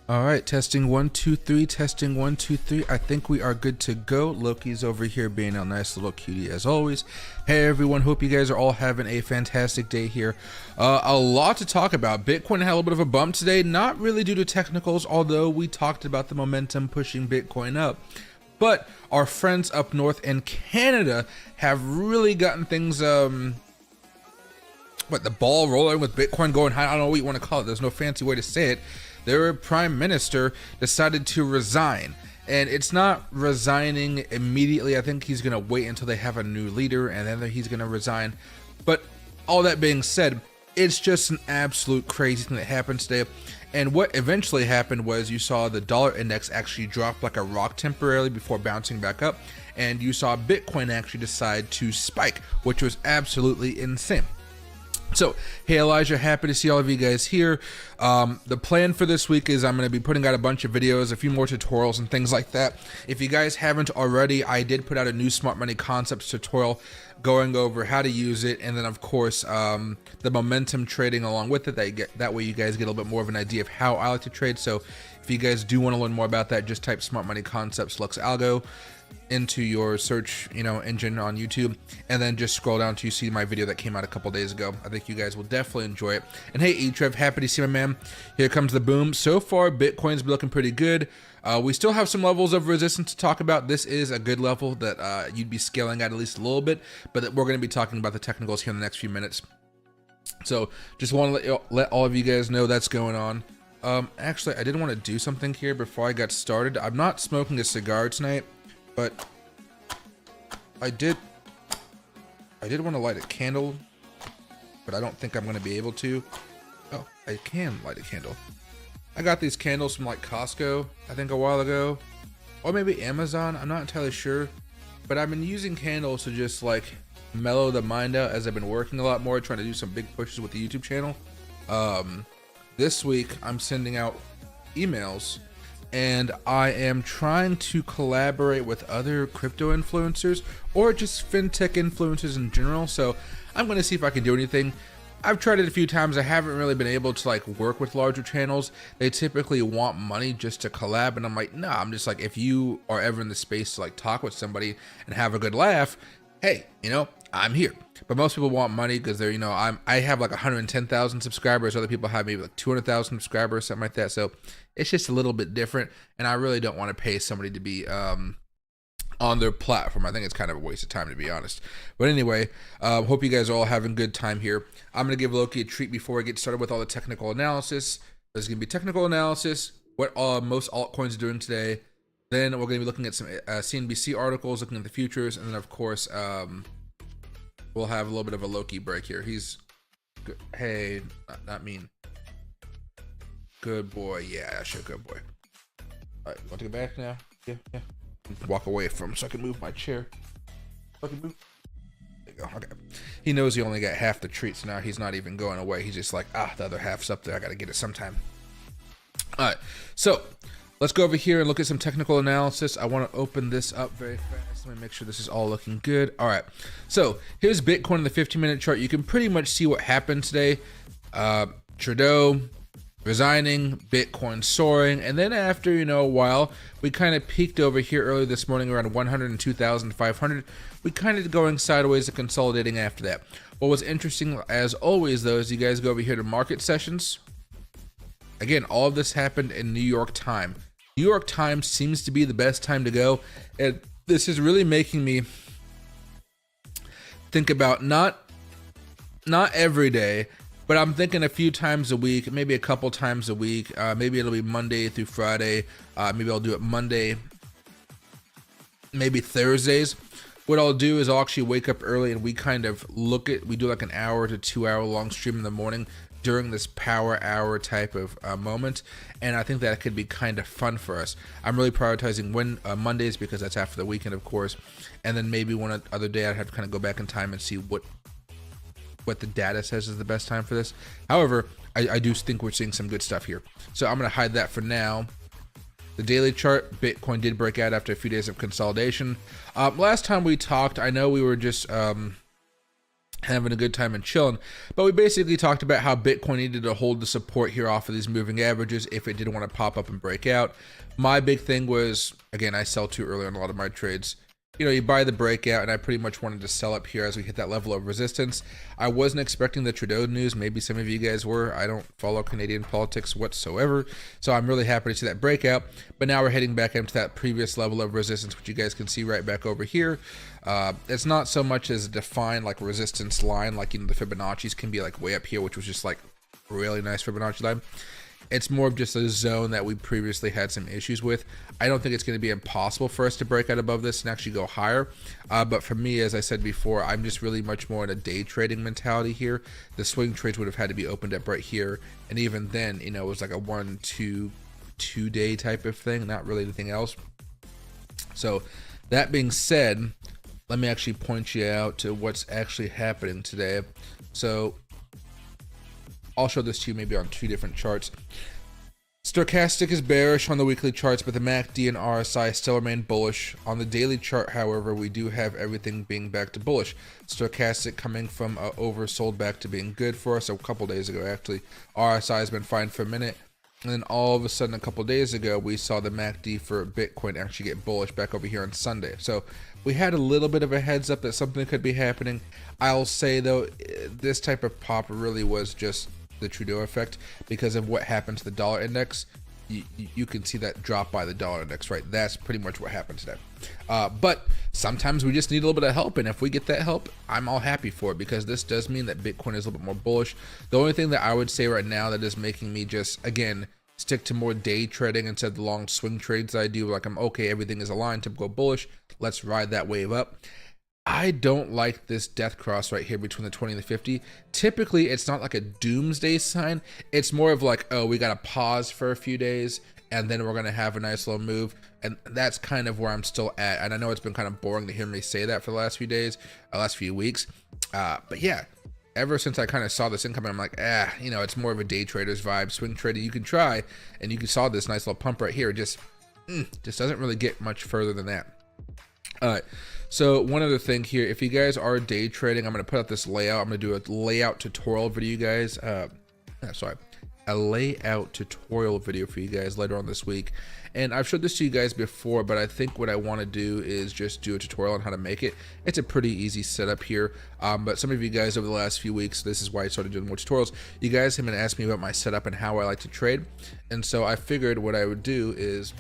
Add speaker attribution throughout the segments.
Speaker 1: All right, testing 1 2 3, testing 1 2 3. I think we are good to go. Loki's over here being a nice little cutie as always. Hey everyone, hope you guys are all having a fantastic day here. A lot to talk about. Bitcoin had a little bit of a bump today, not really due to technicals, although we talked about the momentum pushing Bitcoin up. But our friends up north in Canada have really gotten things the ball rolling with Bitcoin going high. I don't know what you want to call it. There's no fancy way to say it. Their prime minister decided to resign, and it's not resigning immediately. I think he's going to wait until they have a new leader, and then he's going to resign. But all that being said, it's just an absolute crazy thing that happened today. And what eventually happened was you saw the dollar index actually drop like a rock temporarily before bouncing back up, and you saw Bitcoin actually decide to spike, which was absolutely insane. So, hey Elijah, happy to see all of you guys here. The plan for this week is I'm going to be putting out a bunch of videos, a few more tutorials and things like that. If you guys haven't already, I did put out a new smart money concepts tutorial going over how to use it, and then of course the momentum trading along with it. That way you guys get a little bit more of an idea of how I like to trade. So if you guys do want to learn more about that, just type smart money concepts Lux Algo into your search engine on YouTube, and then just scroll down to you see my video that came out a couple days ago. I think you guys will definitely enjoy it. And hey Etrev, happy to see my man. Here comes the boom. So far Bitcoin's been looking pretty good. We still have some levels of resistance to talk about. This is a good level that you'd be scaling at least a little bit, but we're going to be talking about the technicals here in the next few minutes. So just want to let all of you guys know that's going on. Actually, I did want to do something here before I got started. I'm not smoking a cigar tonight, but I did want to light a candle, but I don't think I'm going to be able to. Oh, I can light a candle. I got these candles from like Costco, I think a while ago, or maybe Amazon. I'm not entirely sure, but I've been using candles to just like mellow the mind out as I've been working a lot more, trying to do some big pushes with the YouTube channel. This week I'm sending out emails, and I am trying to collaborate with other crypto influencers or just fintech influencers in general. So I'm going to see if I can do anything. I've tried it a few times. I haven't really been able to like work with larger channels. They typically want money just to collab, and I'm like, nah, I'm just like, if you are ever in the space to like talk with somebody and have a good laugh, hey, I'm here. But most people want money because they're, I have like 110,000 subscribers. Other people have maybe like 200,000 subscribers, something like that. So it's just a little bit different. And I really don't want to pay somebody to be on their platform. I think it's kind of a waste of time, to be honest. But anyway, hope you guys are all having a good time here. I'm going to give Loki a treat before I get started with all the technical analysis. There's going to be technical analysis, what most altcoins are doing today. Then we're going to be looking at some CNBC articles, looking at the futures, and then of course we'll have a little bit of a Loki break here. He's good. Hey, not mean. Good boy. Yeah, sure, good boy. All right, want to go back now? Yeah. Walk away from so I can move my chair. So I can move. There you go. Okay. He knows he only got half the treat, so now he's not even going away. He's just like, the other half's up there. I got to get it sometime. All right, so let's go over here and look at some technical analysis. I want to open this up very fast. Let me make sure this is all looking good. All right, so here's Bitcoin in the 15-minute chart. You can pretty much see what happened today. Trudeau resigning, Bitcoin soaring, and then after a while, we kind of peaked over here earlier this morning around 102,500. We kind of going sideways and consolidating after that. What was interesting, as always, though, is you guys go over here to market sessions. Again, all of this happened in New York time. New York time seems to be the best time to go, and this is really making me think about not every day, but I'm thinking a few times a week, maybe a couple times a week. Maybe it'll be Monday through Friday. Maybe I'll do it Monday, maybe Thursdays. What I'll do is I'll actually wake up early and we do like an hour to 2 hour long stream in the morning during this power hour type of moment, and I think that could be kind of fun for us. I'm really prioritizing Mondays because that's after the weekend, of course, and then maybe one other day I'd have to kind of go back in time and see what the data says is the best time for this. However, I do think we're seeing some good stuff here, so I'm going to hide that for now. The daily chart, Bitcoin did break out after a few days of consolidation. Last time we talked, I know we were just having a good time and chilling. But we basically talked about how Bitcoin needed to hold the support here off of these moving averages if it didn't want to pop up and break out. My big thing was, again, I sell too early on a lot of my trades. You know, you buy the breakout, and I pretty much wanted to sell up here as we hit that level of resistance. I wasn't expecting the Trudeau news. Maybe some of you guys were. I don't follow Canadian politics whatsoever, so I'm really happy to see that breakout. But now we're heading back into that previous level of resistance, which you guys can see right back over here. It's not so much as a defined like resistance line, like, you know, the Fibonacci's can be like way up here, which was just like really nice Fibonacci line. It's more of just a zone that we previously had some issues with. I don't think it's going to be impossible for us to break out above this and actually go higher. But for me, as I said before, I'm just really much more in a day trading mentality here. The swing trades would have had to be opened up right here. And even then, you know, it was like a 1-2 day type of thing, not really anything else. So that being said, let me actually point you out to what's actually happening today. So I'll show this to you maybe on 2 different charts. Stochastic is bearish on the weekly charts, but the MACD and RSI still remain bullish. On the daily chart, however, we do have everything being back to bullish. Stochastic coming from oversold back to being good for us a couple days ago, actually. RSI has been fine for a minute. And then all of a sudden, a couple days ago, we saw the MACD for Bitcoin actually get bullish back over here on Sunday. So we had a little bit of a heads up that something could be happening. I'll say, though, this type of pop really was just the Trudeau effect because of what happened to the dollar index. You can see that drop by the dollar index, right? That's pretty much what happened today. But sometimes we just need a little bit of help, and if we get that help, I'm all happy for it because this does mean that Bitcoin is a little bit more bullish. The only thing that I would say right now that is making me just, again, stick to more day trading instead of the long swing trades that I do, like I'm okay, everything is aligned to go bullish, let's ride that wave up. I don't like this death cross right here between the 20 and the 50. Typically, it's not like a doomsday sign. It's more of like, oh, we got to pause for a few days, and then we're going to have a nice little move. And that's kind of where I'm still at. And I know it's been kind of boring to hear me say that for the last few days, last few weeks. But yeah, ever since I kind of saw this incoming, I'm like, you know, it's more of a day trader's vibe. Swing trading, you can try, and you saw this nice little pump right here. It just doesn't really get much further than that. All right. So one other thing here, if you guys are day trading, I'm going to put up this layout. I'm going to do a layout tutorial video, you guys. A layout tutorial video for you guys later on this week. And I've showed this to you guys before, but I think what I want to do is just do a tutorial on how to make it. It's a pretty easy setup here. But some of you guys over the last few weeks, this is why I started doing more tutorials. You guys have been asking me about my setup and how I like to trade. And so I figured what I would do is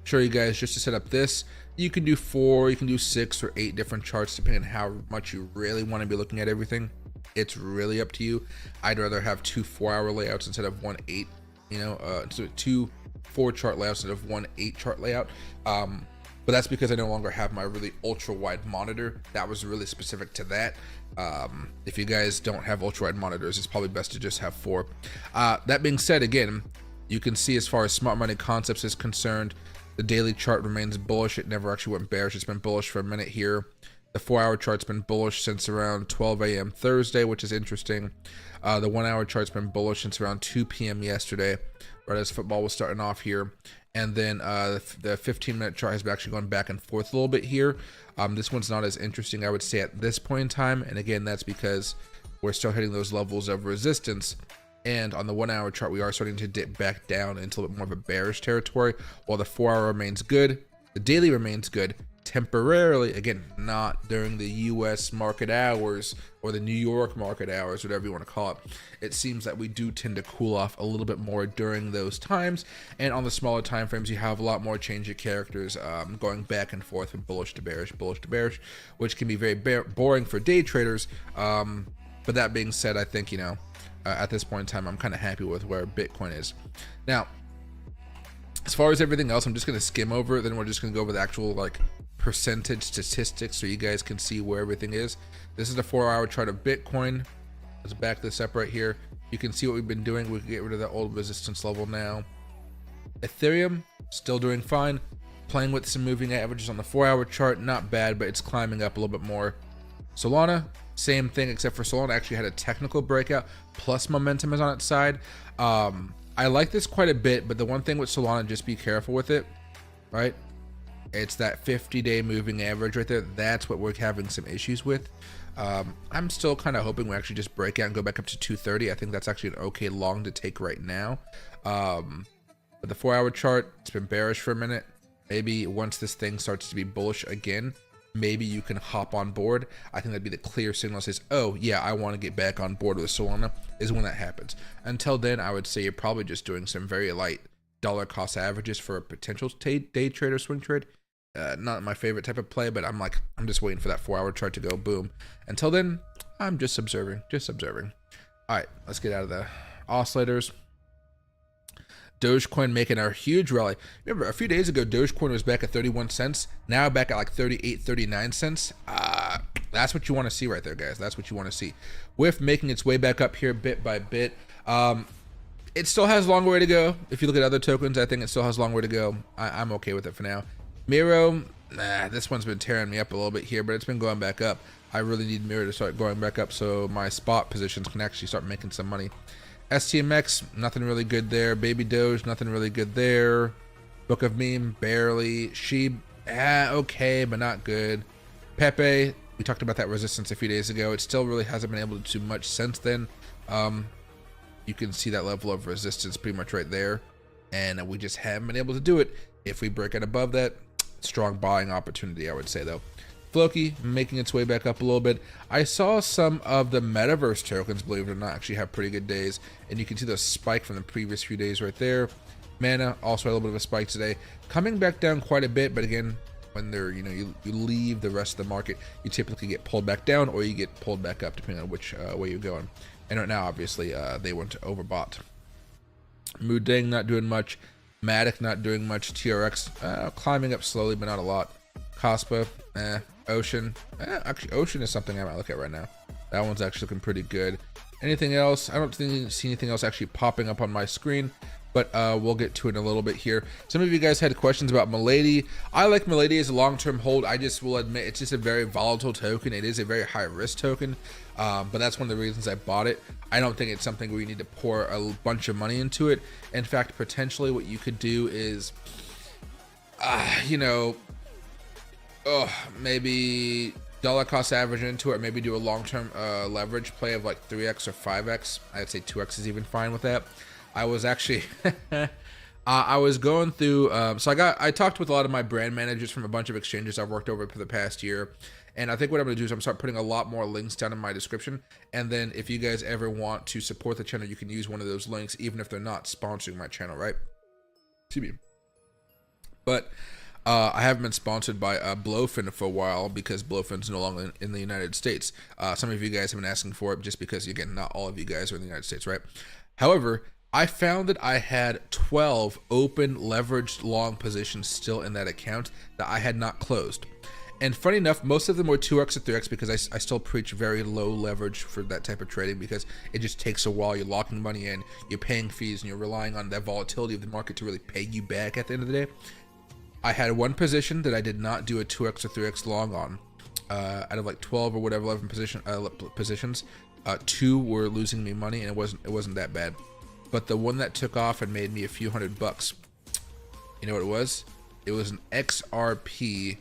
Speaker 1: show you guys just to set up this. You can do 4, you can do 6 or 8 different charts depending on how much you really want to be looking at everything. It's really up to you. I'd rather have 2 4-hour layouts instead of 1 8, you know, so 2 4-chart layouts instead of 1 8-chart layout. But that's because I no longer have my really ultra wide monitor. That was really specific to that. If you guys don't have ultra wide monitors, it's probably best to just have 4. That being said, again, you can see as far as smart money concepts is concerned, the daily chart remains bullish. It never actually went bearish. It's been bullish for a minute here. The 4-hour chart's been bullish since around 12 a.m. Thursday, which is interesting. The 1-hour chart's been bullish since around 2 p.m. yesterday, right as football was starting off here. And then the 15-minute chart has actually gone back and forth a little bit here. This one's not as interesting, I would say, at this point in time. And again, that's because we're still hitting those levels of resistance. And on the 1-hour chart, we are starting to dip back down into a bit more of a bearish territory, while the 4-hour remains good. The daily remains good temporarily, again, not during the US market hours or the New York market hours, whatever you want to call it. It seems that we do tend to cool off a little bit more during those times. And on the smaller time frames, you have a lot more change of characters going back and forth from bullish to bearish, which can be very boring for day traders. But that being said, I think, you know, at this point in time, I'm kind of happy with where Bitcoin is. Now, as far as everything else, I'm just going to skim over it. Then we're just going to go over the actual like percentage statistics so you guys can see where everything is. This is the 4-hour chart of Bitcoin. Let's back this up right here. You can see what we've been doing. We can get rid of that old resistance level now. Ethereum, still doing fine. Playing with some moving averages on the 4-hour chart. Not bad, but it's climbing up a little bit more. Solana, same thing, except for Solana actually had a technical breakout, plus momentum is on its side. I like this quite a bit, but the one thing with Solana, just be careful with it, right? It's that 50-day moving average right there. That's what we're having some issues with. I'm still kind of hoping we actually just break out and go back up to 230. I think that's actually an okay long to take right now. But the 4-hour chart, it's been bearish for a minute. Maybe once this thing starts to be bullish again, maybe you can hop on board. I think that'd be the clear signal that says, oh yeah, I want to get back on board with Solana, is when that happens. Until then, I would say you're probably just doing some very light dollar cost averages for a potential day trade or swing trade. Not my favorite type of play, but I'm just waiting for that 4-hour chart to go boom. Until then, I'm just observing. All right, let's get out of the oscillators. Dogecoin making a huge rally. Remember, a few days ago, Dogecoin was back at 31 cents. Now back at like 38, 39 cents. That's what you want to see right there, guys. That's what you want to see. With making its way back up here bit by bit. It still has a long way to go. If you look at other tokens, I think it still has a long way to go. I'm okay with it for now. Miro, this one's been tearing me up a little bit here, but it's been going back up. I really need Miro to start going back up so my spot positions can actually start making some money. STMX, nothing really good there. Baby Doge, nothing really good there. Book of Meme, barely. Sheeb, okay, but not good. Pepe, we talked about that resistance a few days ago. It still really hasn't been able to do much since then. You can see that level of resistance pretty much right there. And we just haven't been able to do it. If we break it above that, strong buying opportunity, I would say, though. Loki making its way back up a little bit. I saw some of the metaverse tokens, believe it or not, actually have pretty good days, and you can see the spike from the previous few days right there. Mana also had a little bit of a spike today, coming back down quite a bit, but again, when they're, you leave the rest of the market, you typically get pulled back down or you get pulled back up depending on which way you're going. And right now, obviously, they went overbought. Moodang not doing much. Matic not doing much. TRX climbing up slowly, but not a lot. Cospa, Ocean. Actually, Ocean is something I might look at right now. That one's actually looking pretty good. Anything else? I don't see anything else actually popping up on my screen, but we'll get to it in a little bit here. Some of you guys had questions about Mady. I like Mady as a long-term hold. I just will admit it's just a very volatile token. It is a very high-risk token, but that's one of the reasons I bought it. I don't think it's something where you need to pour a bunch of money into it. In fact, potentially what you could do is, maybe dollar cost average into it, maybe do a long-term leverage play of like 3x or 5x. I'd say 2x is even fine with that. I was actually I was going through so I talked with a lot of my brand managers from a bunch of exchanges I've worked over for the past year, and I think what I'm going to do is I'm start putting a lot more links down in my description, and then if you guys ever want to support the channel, you can use one of those links even if they're not sponsoring my channel, right? Excuse me. But I haven't been sponsored by Blowfin for a while because Blowfin's no longer in the United States. Some of you guys have been asking for it just because, again, not all of you guys are in the United States, right? However, I found that I had 12 open leveraged long positions still in that account that I had not closed. And funny enough, most of them were 2x or 3x because I still preach very low leverage for that type of trading because it just takes a while. You're locking money in, you're paying fees, and you're relying on that volatility of the market to really pay you back at the end of the day. I had one position that I did not do a 2x or 3x long on. Out of like 12 or whatever 11 positions, 2 were losing me money, and it wasn't that bad. But the one that took off and made me a few $100, you know what it was? It was an XRP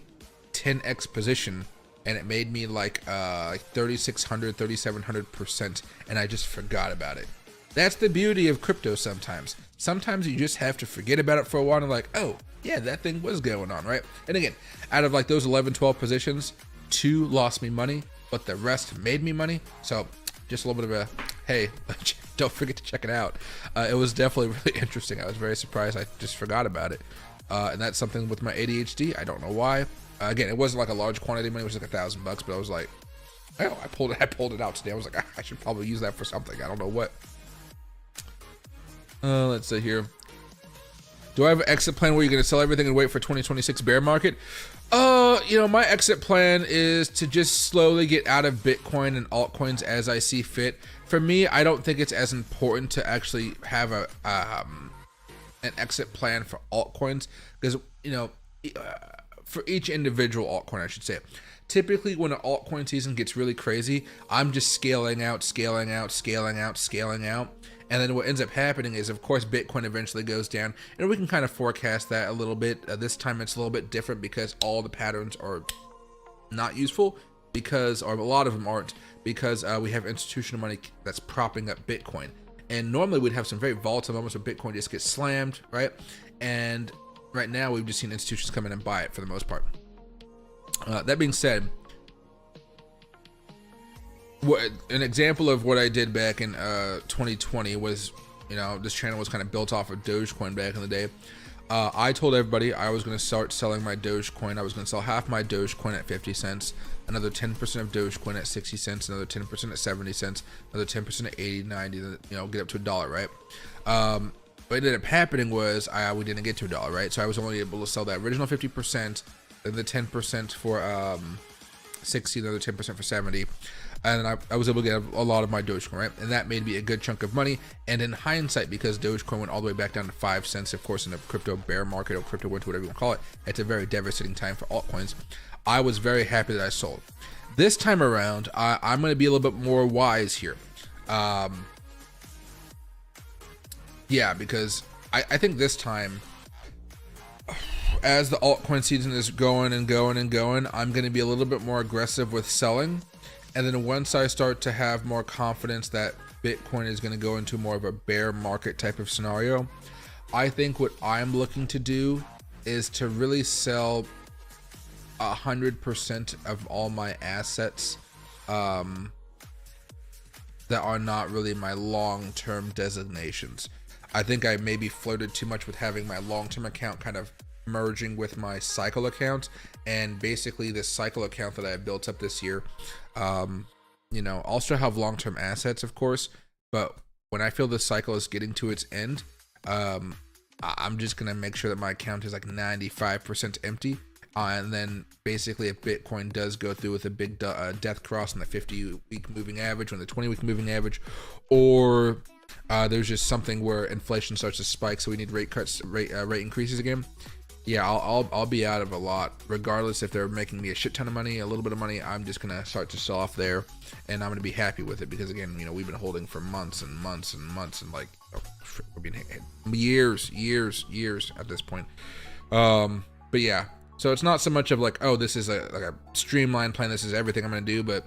Speaker 1: 10x position, and it made me like 3,600, 3,700%, and I just forgot about it. That's the beauty of crypto sometimes. Sometimes you just have to forget about it for a while and like, oh, yeah, that thing was going on, right? And again, out of like those 11, 12 positions, 2 lost me money, but the rest made me money. So just a little bit of a, hey, don't forget to check it out. It was definitely really interesting. I was very surprised. I just forgot about it. And that's something with my ADHD. I don't know why. Again, it wasn't like a large quantity of money. It was like $1,000, but I was like, oh, I pulled it out today. I was like, I should probably use that for something. I don't know what. Let's see here. Do I have an exit plan where you're going to sell everything and wait for 2026 bear market? My exit plan is to just slowly get out of Bitcoin and altcoins as I see fit. For me, I don't think it's as important to actually have an exit plan for altcoins because, for each individual altcoin, I should say. Typically, when an altcoin season gets really crazy, I'm just scaling out. And then what ends up happening is, of course, Bitcoin eventually goes down, and we can kind of forecast that a little bit. This time it's a little bit different because all the patterns are not useful. because, or a lot of them aren't, because we have institutional money that's propping up Bitcoin. And normally we'd have some very volatile moments where Bitcoin just gets slammed, right? And right now we've just seen institutions come in and buy it for the most part. That being said, an example of what I did back in 2020 was, you know, this channel was kind of built off of Dogecoin back in the day. I told everybody I was going to start selling my Dogecoin. I was going to sell half my Dogecoin at 50 cents, another 10% of Dogecoin at 60 cents, another 10% at 70 cents, another 10% at 80, 90, you know, get up to $1, right? What ended up happening was we didn't get to $1, right? So I was only able to sell that original 50%, then the 10% for 60, another 10% for 70. And I was able to get a lot of my Dogecoin, right? And that made me a good chunk of money. And in hindsight, because Dogecoin went all the way back down to 5 cents, of course, in a crypto bear market or crypto winter, whatever you want to call it, it's a very devastating time for altcoins. I was very happy that I sold. This time around, I'm going to be a little bit more wise here. Yeah, because I think this time, as the altcoin season is going and going and going, I'm going to be a little bit more aggressive with selling. And then once I start to have more confidence that Bitcoin is going to go into more of a bear market type of scenario, I think what I'm looking to do is to really sell 100% of all my assets that are not really my long-term designations. I think I maybe flirted too much with having my long-term account kind of merging with my cycle account, and basically this cycle account that I have built up this year, you know, I'll still have long-term assets, of course, but when I feel the cycle is getting to its end, I'm just gonna make sure that my account is like 95% empty, and then basically if Bitcoin does go through with a big death cross on the 50-week moving average, or the 20-week moving average, or there's just something where inflation starts to spike, so we need rate cuts, rate increases again, yeah, I'll be out of a lot, regardless if they're making me a shit ton of money, a little bit of money. I'm just gonna start to sell off there, and I'm gonna be happy with it, because again, you know, we've been holding for months and months and months, and like, we've been years at this point. But yeah, so it's not so much of like, oh, this is like a streamlined plan, this is everything I'm gonna do, but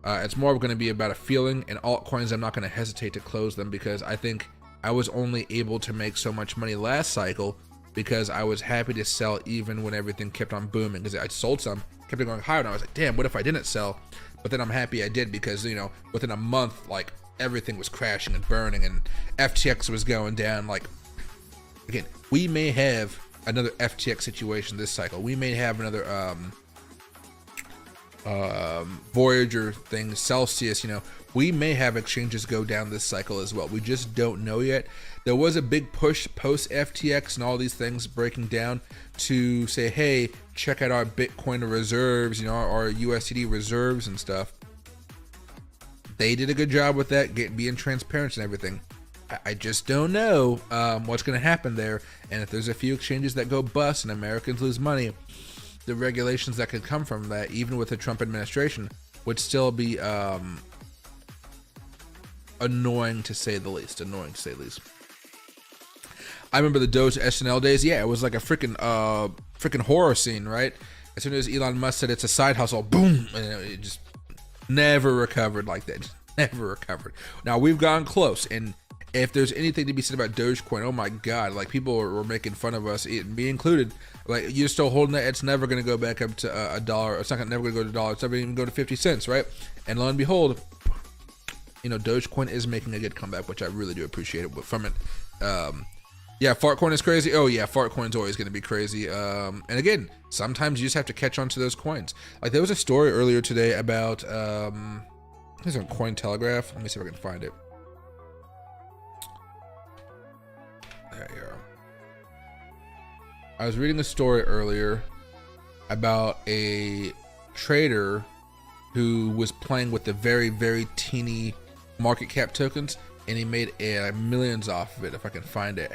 Speaker 1: it's more going to be about a feeling. And altcoins, I'm not going to hesitate to close them, because I think I was only able to make so much money last cycle because I was happy to sell even when everything kept on booming, because I sold some, kept on going higher, and I was like, damn, what if I didn't sell? But then I'm happy I did, because, you know, within a month, like, everything was crashing and burning, and FTX was going down. Like, again, we may have another FTX situation this cycle. We may have another Voyager thing, Celsius, you know, we may have exchanges go down this cycle as well. We just don't know yet. There was a big push post FTX and all these things breaking down to say, hey, check out our Bitcoin reserves, you know, our USDT reserves and stuff. They did a good job with that, being transparent and everything. I just don't know what's going to happen there. And if there's a few exchanges that go bust and Americans lose money, the regulations that could come from that, even with the Trump administration, would still be annoying to say the least. I remember the Doge SNL days. Yeah, it was like a freaking horror scene, right? As soon as Elon Musk said it's a side hustle, boom, and it just never recovered like that. Just never recovered. Now we've gone close, and if there's anything to be said about Dogecoin, oh my God, like people were making fun of us, me included. Like, you're still holding that, it's never going to go back up to a dollar. It's not never going to go to $1. It's never even go to 50 cents, right? And lo and behold, you know, Dogecoin is making a good comeback, which I really do appreciate it from it. Yeah, Fartcoin is crazy. Oh yeah, Fartcoin's always going to be crazy. And again, sometimes you just have to catch on to those coins. Like, there was a story earlier today about, I think it's on Cointelegraph. Let me see if I can find it. There you are. I was reading a story earlier about a trader who was playing with the very, very teeny market cap tokens, and he made millions off of it, if I can find it.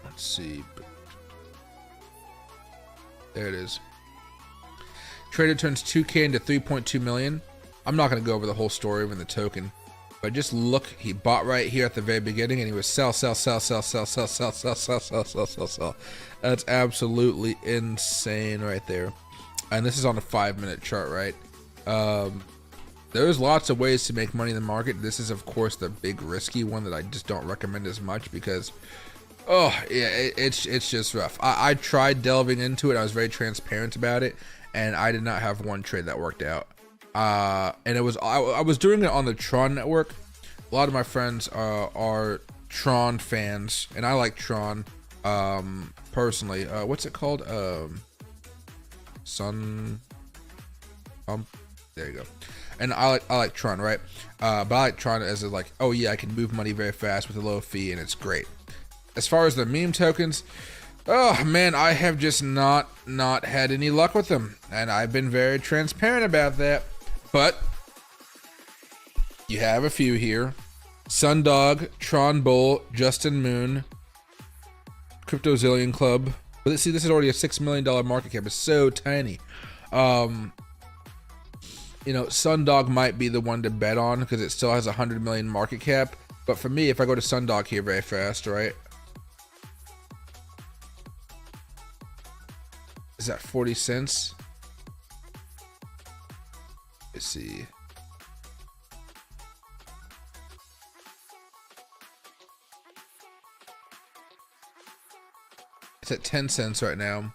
Speaker 1: Let's see. There it is. Trader turns 2K into 3.2 million. I'm not going to go over the whole story of the token. But just look, he bought right here at the very beginning, and he was sell, sell, sell, sell, sell, sell, sell, sell, sell, sell, sell, sell, sell. That's absolutely insane right there. And this is on a 5-minute chart, right? There's lots of ways to make money in the market. This is, of course, the big risky one that I just don't recommend as much because, oh yeah, it's just rough. I tried delving into it. I was very transparent about it, and I did not have one trade that worked out. And it was I was doing it on the Tron network. A lot of my friends are Tron fans, and I like Tron personally. What's it called? Sun Pump. There you go. And I like Tron, right? But I like Tron as a, like, oh yeah, I can move money very fast with a low fee, and it's great. As far as the meme tokens, oh man, I have just not had any luck with them, and I've been very transparent about that. But you have a few here: Sundog, Tron Bull, Justin Moon, Crypto Zillion Club. But see, this is already a $6 million market cap. It's so tiny. You know, Sundog might be the one to bet on because it still has 100 million market cap. But for me, if I go to Sundog here very fast, right? Is that 40 cents? Let's see. It's at 10 cents right now.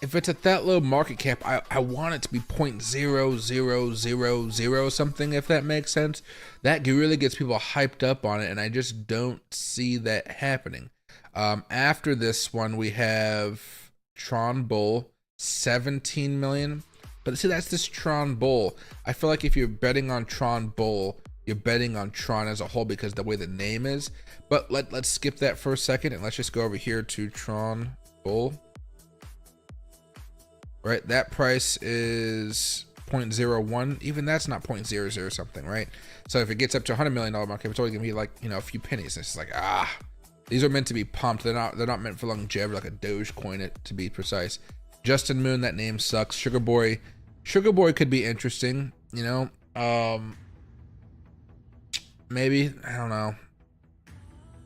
Speaker 1: If it's at that low market cap, I want it to be 0.0000 something, if that makes sense. That really gets people hyped up on it, and I just don't see that happening. After this one, we have Tron Bull, 17 million. But see, that's this Tron Bull. I feel like if you're betting on Tron Bull, you're betting on Tron as a whole because the way the name is. But let's skip that for a second, and let's just go over here to Tron Bull. Right, that price is 0.01. Even that's not 0.00 something, right? So if it gets up to $100 million market cap, it's only gonna be like, you know, a few pennies. It's like, these are meant to be pumped. They're not meant for longevity, like a Doge coin, it to be precise. Justin Moon, that name sucks. Sugar Boy could be interesting, you know. Maybe, I don't know.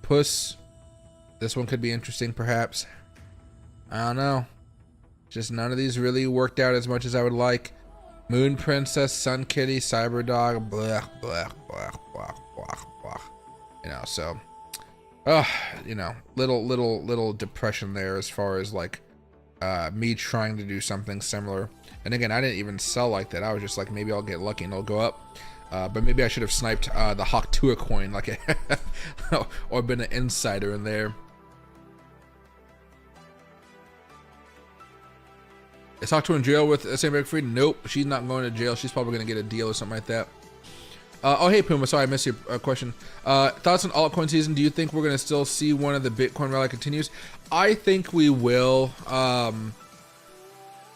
Speaker 1: Puss, this one could be interesting, perhaps. I don't know. Just none of these really worked out as much as I would like. Moon Princess, Sun Kitty, Cyberdog, blah, blah, blah, blah, blah, blah. You know, so, you know, little depression there as far as like me trying to do something similar. And again, I didn't even sell like that. I was just like, maybe I'll get lucky and it'll go up. But maybe I should have sniped the Hawk Tua coin, like, or been an insider in there. Is Hawk Tua in jail with Sam Bankman-Fried? Nope, she's not going to jail. She's probably going to get a deal or something like that. Oh, hey Puma, sorry I missed your question. Thoughts on altcoin season? Do you think we're going to still see one of the Bitcoin rally continues? I think we will.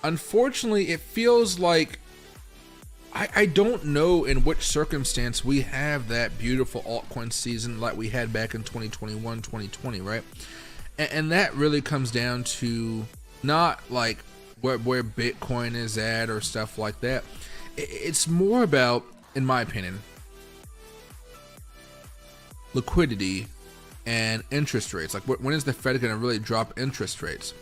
Speaker 1: Unfortunately, it feels like I don't know in which circumstance we have that beautiful altcoin season like we had back in 2021, 2020, right? And that really comes down to not like where Bitcoin is at or stuff like that. It's more about, in my opinion, liquidity and interest rates. Like, when is the Fed going to really drop interest rates?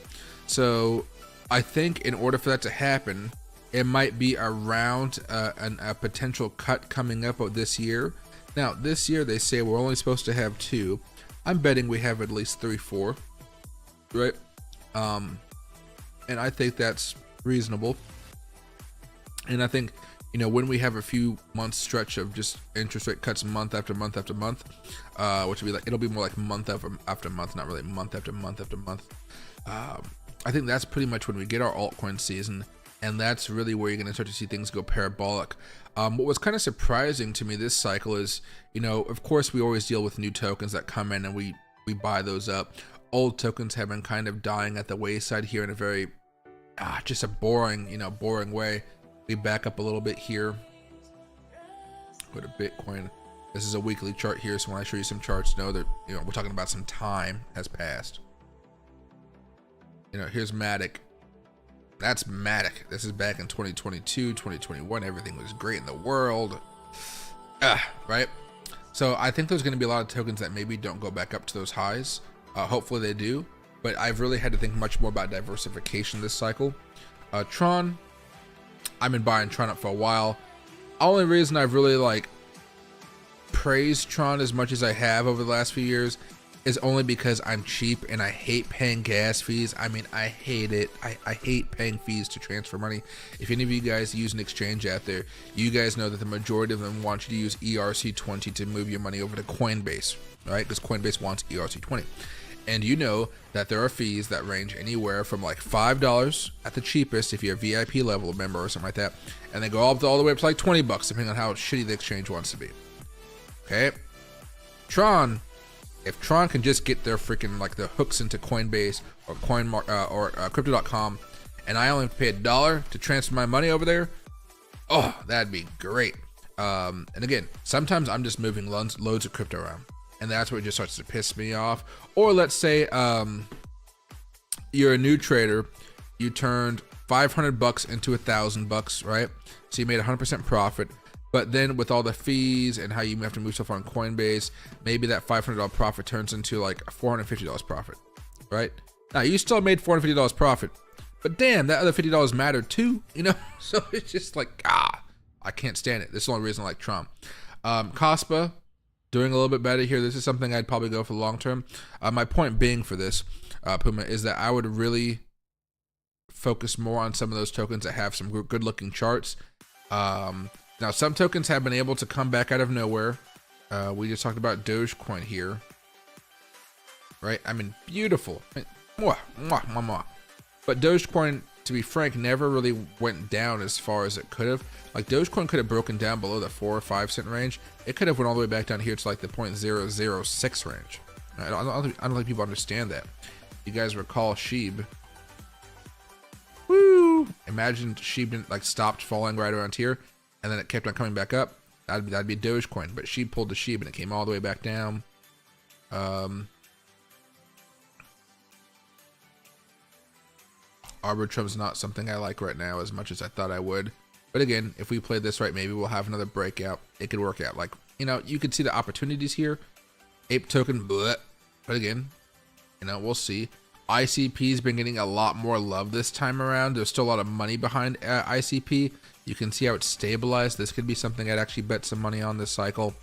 Speaker 1: So I think in order for that to happen, it might be around a potential cut coming up of this year. Now, this year they say we're only supposed to have 2. I'm betting we have at least 3, 4, right? And I think that's reasonable. And I think, you know, when we have a few months stretch of just interest rate cuts month after month after month, which will be like, it'll be more like month after month, not really month after month after month. I think that's pretty much when we get our altcoin season, and that's really where you're going to start to see things go parabolic. What was kind of surprising to me this cycle is, you know, of course we always deal with new tokens that come in and we buy those up. Old tokens have been kind of dying at the wayside here in a very just a boring way. We back up a little bit here. Go to Bitcoin. This is a weekly chart here, so when I show you some charts, know that, you know, we're talking about some time has passed. You know, here's Mady. That's Mady. This is back in 2022, 2021. Everything was great in the world. Right? So I think there's going to be a lot of tokens that maybe don't go back up to those highs. Hopefully they do, but I've really had to think much more about diversification this cycle. Tron, I've been buying Tron up for a while. Only reason I've really like praised Tron as much as I have over the last few years is only because I'm cheap and I hate paying gas fees. I mean, I hate it. I hate paying fees to transfer money. If any of you guys use an exchange out there, you guys know that the majority of them want you to use ERC20 to move your money over to Coinbase, right? Because Coinbase wants ERC20. And you know that there are fees that range anywhere from like $5 at the cheapest if you're a VIP level member or something like that, and they go up all the way up to like $20 depending on how shitty the exchange wants to be. Okay, Tron. If Tron can just get their freaking like the hooks into Coinbase or Crypto.com, and I only have to pay $1 to transfer my money over there, oh, that'd be great. And again, sometimes I'm just moving loads of crypto around, and that's what just starts to piss me off. Or let's say you're a new trader, you turned $500 into $1,000, right? So you made 100% profit. But then with all the fees and how you have to move stuff on Coinbase, maybe that $500 profit turns into like a $450 profit, right? Now you still made $450 profit, but damn, that other $50 mattered too, you know? So it's just like, I can't stand it. This is the only reason I like Trump. Cospa, doing a little bit better here. This is something I'd probably go for long term. My point being for this, Puma, is that I would really focus more on some of those tokens that have some good looking charts. Now, some tokens have been able to come back out of nowhere. We just talked about Dogecoin here, right? I mean, beautiful. Mwah, mwah, mwah, mwah. But Dogecoin, to be frank, never really went down as far as it could have. Like, Dogecoin could have broken down below the 4 or 5 cent range. It could have went all the way back down here to like the 0.006 range. I don't think people understand that. You guys recall Sheeb. Woo! Imagine Sheeb didn't like stopped falling right around here, and then it kept on coming back up. That'd be Dogecoin, but Sheeb pulled the Sheeb and it came all the way back down. Arbitrum's not something I like right now as much as I thought I would. But again, if we play this right, maybe we'll have another breakout. It could work out. Like, you know, you could see the opportunities here. Ape token, bleh. But again, you know, we'll see. ICP's been getting a lot more love this time around. There's still a lot of money behind ICP. You can see how it's stabilized. This could be something I'd actually bet some money on this cycle.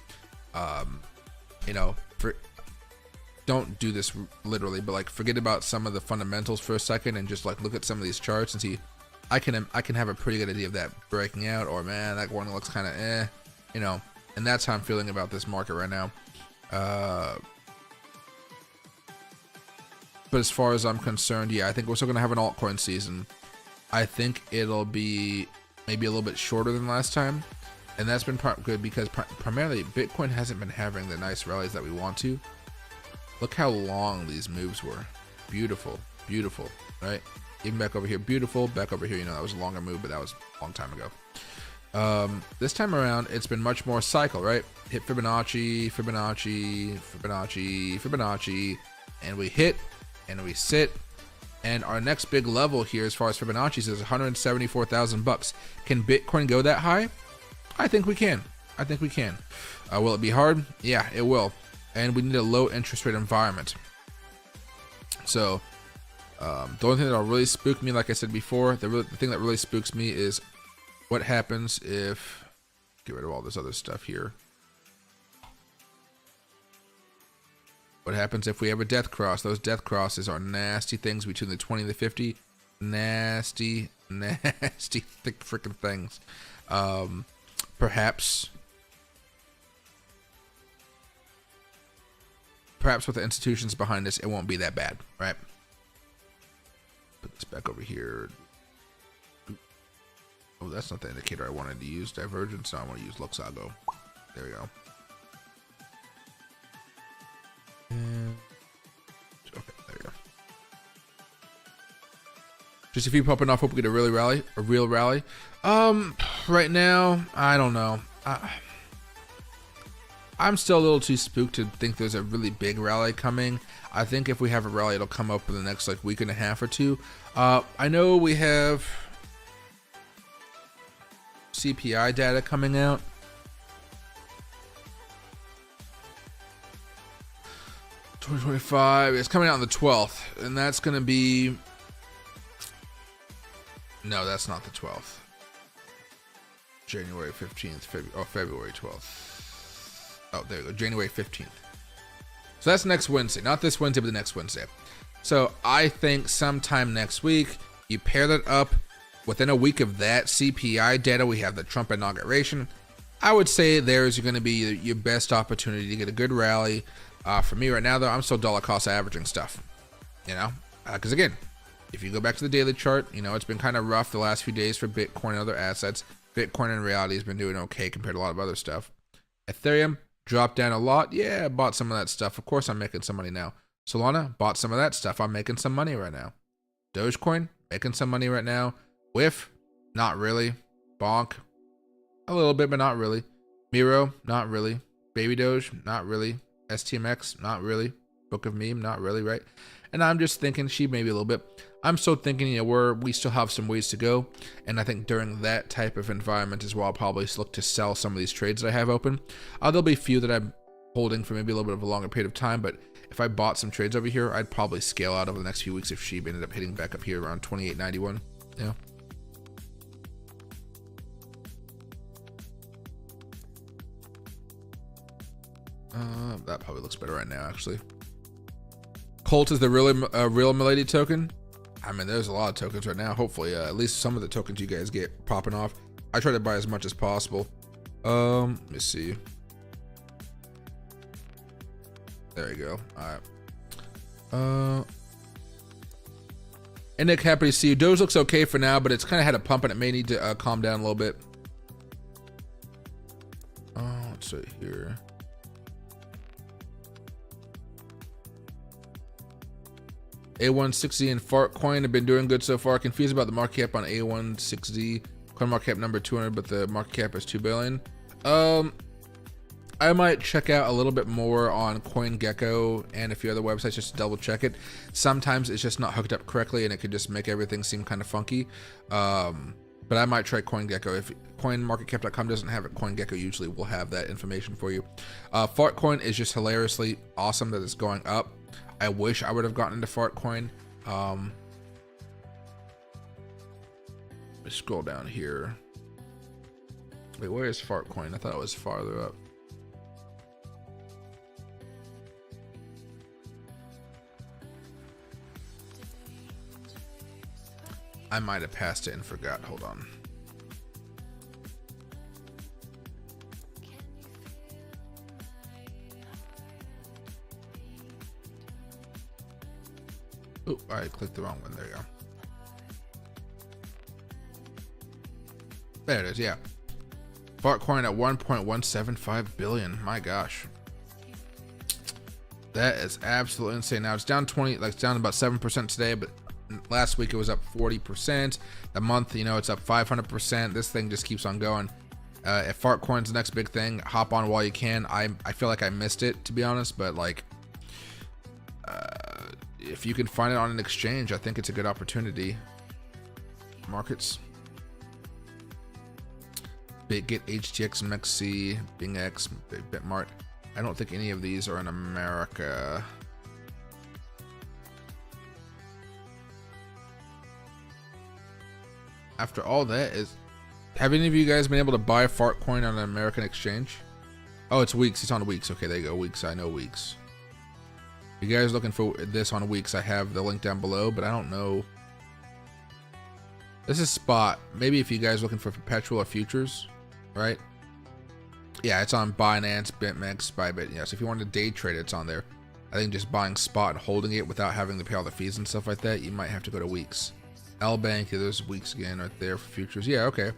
Speaker 1: You know, don't do this literally, but like forget about some of the fundamentals for a second and just like look at some of these charts and see. I can have a pretty good idea of that breaking out, or man, that one looks kind of you know. And that's how I'm feeling about this market right now. But as far as I'm concerned, yeah, I think we're still gonna have an altcoin season. I think it'll be maybe a little bit shorter than last time, and that's been good because primarily Bitcoin hasn't been having the nice rallies that we want to. Look how long these moves were. Beautiful, beautiful, right? Even back over here, beautiful. Back over here, you know, that was a longer move, but that was a long time ago. This time around, it's been much more cycle, right? Hit Fibonacci, Fibonacci, Fibonacci, Fibonacci, and we hit, and we sit. And our next big level here as far as Fibonacci's is 174,000 bucks. Can Bitcoin go that high? I think we can. I think we can. Will it be hard? Yeah, it will. And we need a low interest rate environment. So the only thing that'll really spook me, like I said before, the thing that really spooks me is what happens if, get rid of all this other stuff here. What happens if we have a death cross? Those death crosses are nasty things between the 20 and the 50. Nasty, nasty, thick freaking things. Perhaps with the institutions behind us, it won't be that bad, right? Put this back over here. Oh, that's not the indicator I wanted to use. Divergence. No, I want to use Luxago. There we go. And okay, there we go. Just a few popping off. Hope we get a real rally. Right now, I don't know. I'm still a little too spooked to think there's a really big rally coming. I think if we have a rally, it'll come up in the next like week and a half or two. I know we have CPI data coming out. 2025. It's coming out on the 12th, and that's gonna be. No, that's not the 12th. January 15th, February 12th. Oh, there you go, January 15th. So that's next Wednesday, not this Wednesday, but the next Wednesday. So I think sometime next week, you pair that up within a week of that CPI data. We have the Trump inauguration. I would say there's going to be your best opportunity to get a good rally. For me right now, though, I'm still dollar cost averaging stuff, you know, because again, if you go back to the daily chart, you know, it's been kind of rough the last few days for Bitcoin and other assets. Bitcoin in reality has been doing okay compared to a lot of other stuff. Ethereum dropped down a lot. Yeah, I bought some of that stuff. Of course, I'm making some money now. Solana, bought some of that stuff. I'm making some money right now. Dogecoin, making some money right now. Whiff, not really. Bonk, a little bit, but not really. Miro, not really. Baby Doge, not really. STMX, not really. Book of Meme, not really, right? And I'm just thinking she maybe a little bit. I'm still thinking, you know, we still have some ways to go. And I think during that type of environment as well, I'll probably look to sell some of these trades that I have open. There'll be a few that I'm holding for maybe a little bit of a longer period of time, but if I bought some trades over here, I'd probably scale out over the next few weeks if she ended up hitting back up here around 28.91. Yeah. That probably looks better right now, actually. Colt is the real Mady token. I mean, there's a lot of tokens right now. Hopefully, at least some of the tokens you guys get popping off. I try to buy as much as possible. Let me see. There you go. All right. And Nick, happy to see you. Doge looks okay for now, but it's kind of had a pump and it may need to calm down a little bit. Let's see here. A160 and FartCoin have been doing good so far. Confused about the market cap on A160. Coin market cap number 200, but the market cap is 2 billion. I might check out a little bit more on CoinGecko and a few other websites just to double check it. Sometimes it's just not hooked up correctly and it could just make everything seem kind of funky. But I might try CoinGecko. If CoinMarketCap.com doesn't have it, CoinGecko usually will have that information for you. FartCoin is just hilariously awesome that it's going up. I wish I would have gotten into FartCoin. Let me scroll down here. Wait, where is FartCoin? I thought it was farther up. I might have passed it and forgot. Hold on. Oh, I clicked the wrong one. There you go. There it is. Yeah. FartCoin at 1.175 billion. My gosh. That is absolutely insane. Now it's down 20, like it's down about 7% today, but last week it was up 40%. The month, you know, it's up 500%. This thing just keeps on going. If FartCoin's the next big thing, hop on while you can. I feel like I missed it, to be honest, but like, if you can find it on an exchange, I think it's a good opportunity. Markets. BitGet, HTX, MXC, BingX, Bitmart. I don't think any of these are in America. After all that, have any of you guys been able to buy FartCoin on an American exchange? Oh, it's Weeks. It's on Weeks. Okay, there you go. Weeks. I know Weeks. If you guys looking for this on Weeks, I have the link down below, but I don't know. This is spot. Maybe if you guys looking for perpetual or futures, right? Yeah, it's on Binance, BitMEX, Bybit. Yeah, so if you want to day trade, it's on there. I think just buying spot and holding it without having to pay all the fees and stuff like that, you might have to go to Weeks. L-Bank, yeah, there's Weeks again right there for futures. Yeah, okay.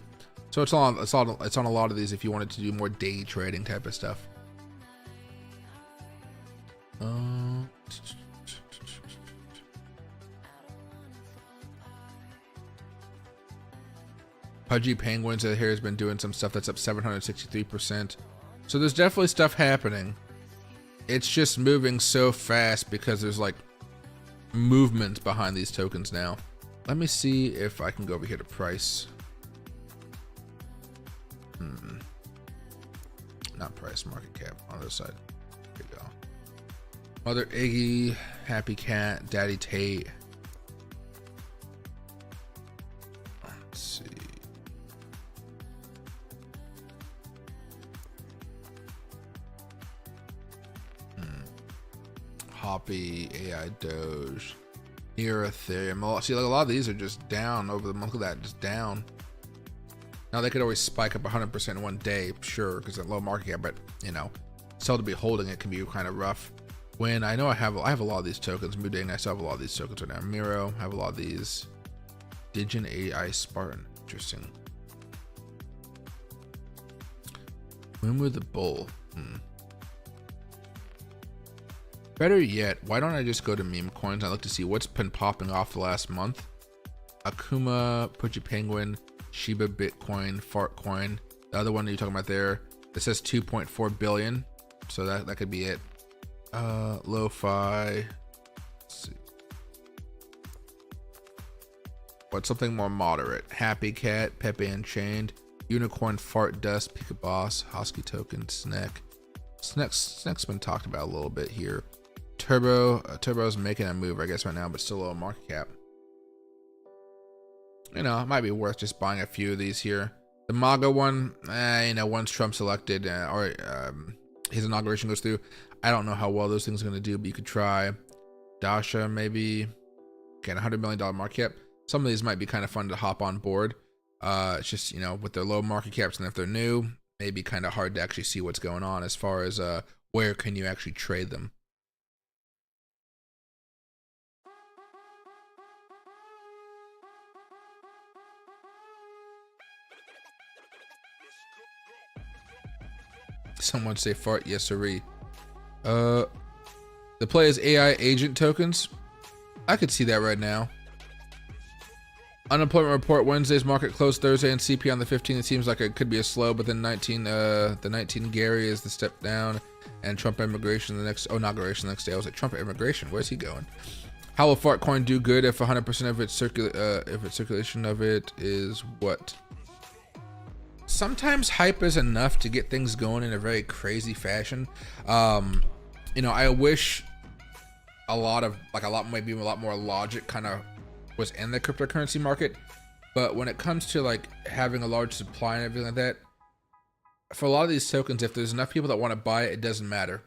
Speaker 1: So it's on a lot of these if you wanted to do more day trading type of stuff. Pudgy Penguins here has been doing some stuff that's up 763%. So there's definitely stuff happening. It's just moving so fast because there's like movement behind these tokens now. Let me see if I can go over here to price. Not price, market cap on the other side. There you go. Mother Iggy, Happy Cat, Daddy Tate. Let's see. Hoppy, AI Doge, Near Ethereum. See, like a lot of these are just down over the month. Look at that, just down. Now they could always spike up 100% in one day, sure, because at low market cap, but you know, still to be holding it can be kind of rough. When I know I have a lot of these tokens. Mooding, I still have a lot of these tokens right now. Miro, I have a lot of these. Digin AI Spartan, interesting. Moomoo the Bull. Better yet, why don't I just go to meme coins? I look to see what's been popping off the last month. Akuma, Pudgy Penguin, Shiba Bitcoin, Fartcoin. The other one that you're talking about there, it says 2.4 billion. So that could be it. Lo-fi. Let's see. What's something more moderate? Happy Cat, Pepe Unchained, Unicorn, Fart Dust, Pika Boss, Husky Token, Snack. Snack's been talked about a little bit here. Turbo's making a move, I guess, right now, but still low market cap. You know, it might be worth just buying a few of these here. The MAGA one, you know, once Trump's elected or his inauguration goes through, I don't know how well those things are going to do, but you could try. Dasha, maybe. Again, $100 million market cap. Some of these might be kind of fun to hop on board. It's just, you know, with their low market caps, and if they're new, maybe kind of hard to actually see what's going on as far as where can you actually trade them. Someone say fart, yes sirree. The play is AI agent tokens. I could see that right now. Unemployment report Wednesday's market closed Thursday, and CP on the 15th. It seems like it could be a slow, but then the 19 Gary is the step down, and Trump immigration the next inauguration the next day. I was like, Trump immigration, where's he going? How will Fartcoin do good if 100% of its circulation of it is what? Sometimes hype is enough to get things going in a very crazy fashion. You know, I wish maybe a lot more logic kind of was in the cryptocurrency market, but when it comes to like having a large supply and everything like that, for a lot of these tokens, if there's enough people that want to buy it, it doesn't matter.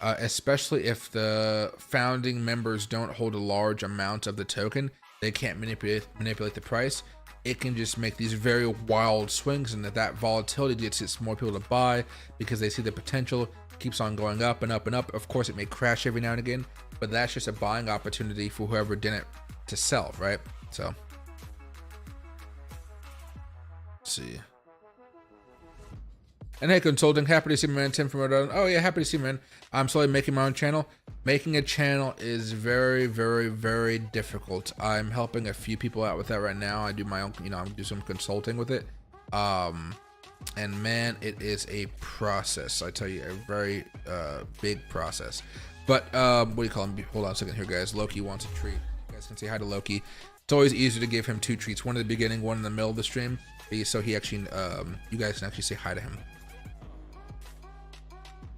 Speaker 1: Especially if the founding members don't hold a large amount of the token, they can't manipulate the price. It can just make these very wild swings, and that volatility gets more people to buy because they see the potential, keeps on going up and up and up. Of course, it may crash every now and again, but that's just a buying opportunity for whoever didn't to sell, right? So let's see. And hey, consulting, happy to see my man Tim from Rhode Island. Oh yeah, happy to see you, man. I'm slowly making my own channel. Making a channel is very, very, very difficult. I'm helping a few people out with that right now. I do my own, you know, I do some consulting with it. And man, it is a process. I tell you, a very big process. But what do you call him? Hold on a second here, guys. Loki wants a treat. You guys can say hi to Loki. It's always easier to give him two treats, one at the beginning, one in the middle of the stream, so he actually, you guys can actually say hi to him.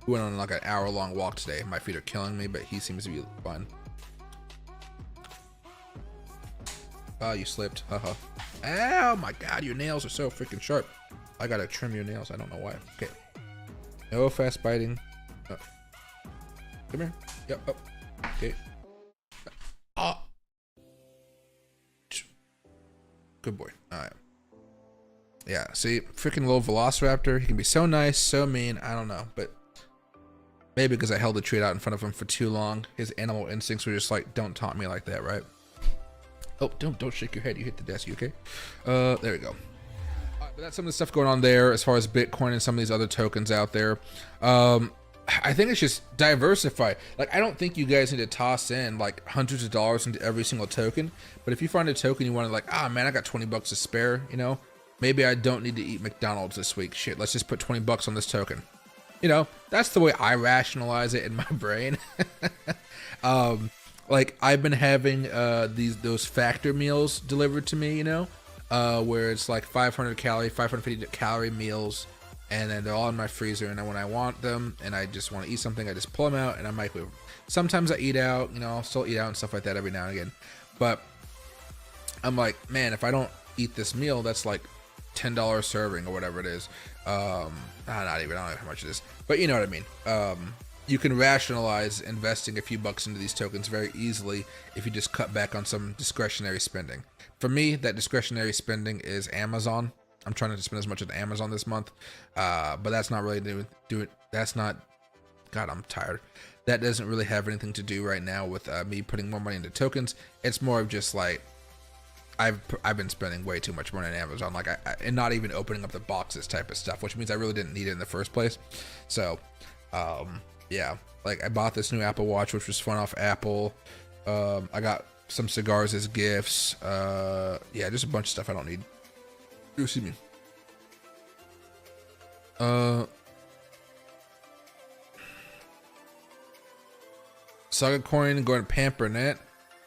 Speaker 1: We went on like an hour-long walk today. My feet are killing me, but he seems to be fine. Oh, you slipped. Haha. Oh my god, your nails are so freaking sharp. I gotta trim your nails. I don't know why. Okay. No fast biting. Oh. Come here. Yep. Oh. Okay. Oh. Good boy. All right. Yeah. See, freaking little Velociraptor. He can be so nice, so mean. I don't know, but maybe because I held the treat out in front of him for too long, his animal instincts were just like, "Don't taunt me like that," right? Oh, don't shake your head. You hit the desk. You okay? There we go. But that's some of the stuff going on there as far as Bitcoin and some of these other tokens out there. I think it's just diversify. Like, I don't think you guys need to toss in like hundreds of dollars into every single token. But if you find a token you want to, like, ah, man, I got 20 bucks to spare, you know, maybe I don't need to eat McDonald's this week. Shit, let's just put 20 bucks on this token. You know, that's the way I rationalize it in my brain. Like, I've been having those factor meals delivered to me, you know, where it's like 500 calorie, 550 calorie meals, and then they're all in my freezer, and then when I want them and I just want to eat something, I just pull them out and I microwave. Sometimes I eat out, you know, I'll still eat out and stuff like that every now and again, but I'm like, man, if I don't eat this meal, that's like $10 serving or whatever it is. Not even, I don't know how much it is, but you know what I mean. You can rationalize investing a few bucks into these tokens very easily if you just cut back on some discretionary spending. For me, that discretionary spending is Amazon. I'm trying to spend as much as Amazon this month, but that's not really that's not, God, I'm tired. That doesn't really have anything to do right now with me putting more money into tokens. It's more of just like, I've been spending way too much money on Amazon, like and not even opening up the boxes type of stuff, which means I really didn't need it in the first place. So, yeah, like I bought this new Apple Watch, which was fun off Apple. I got some cigars as gifts. Yeah, just a bunch of stuff I don't need. Excuse me. Saga Coin going to pamper net.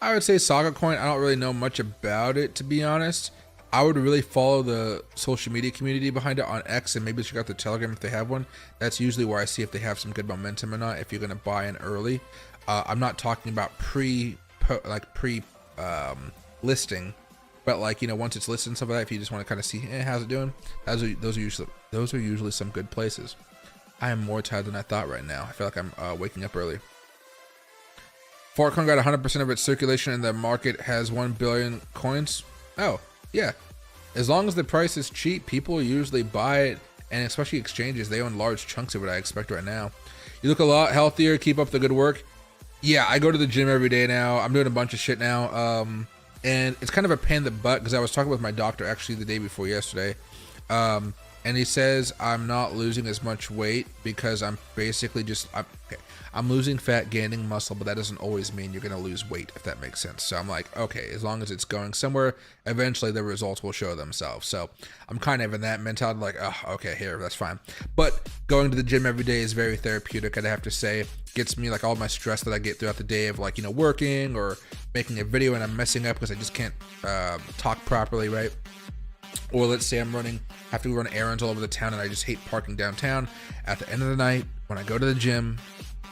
Speaker 1: I would say Saga Coin, I don't really know much about it, to be honest. I would really follow the social media community behind it on X, and maybe check out the Telegram if they have one. That's usually where I see if they have some good momentum or not, if you're going to buy in early. I'm not talking about pre listing, but like, you know, once it's listed and stuff like that, if you just want to kind of see, how's it doing? Those are usually some good places. I am more tired than I thought right now. I feel like I'm waking up early. FCoin got 100% of its circulation and the market has 1 billion coins. Oh, yeah. As long as the price is cheap, people usually buy it, and especially exchanges, they own large chunks of it, I expect right now. You look a lot healthier. Keep up the good work. Yeah, I go to the gym every day now. I'm doing a bunch of shit now. And it's kind of a pain in the butt because I was talking with my doctor actually the day before yesterday. And he says I'm not losing as much weight because I'm basically just, I'm losing fat, gaining muscle, but that doesn't always mean you're going to lose weight, if that makes sense. So I'm like, okay, as long as it's going somewhere, eventually the results will show themselves. So I'm kind of in that mentality, like, oh, okay, here, that's fine. But going to the gym every day is very therapeutic, I'd have to say. Gets me like all my stress that I get throughout the day of like, you know, working or making a video and I'm messing up because I just can't talk properly, right? Or let's say I'm have to run errands all over the town and I just hate parking downtown. At the end of the night, when I go to the gym,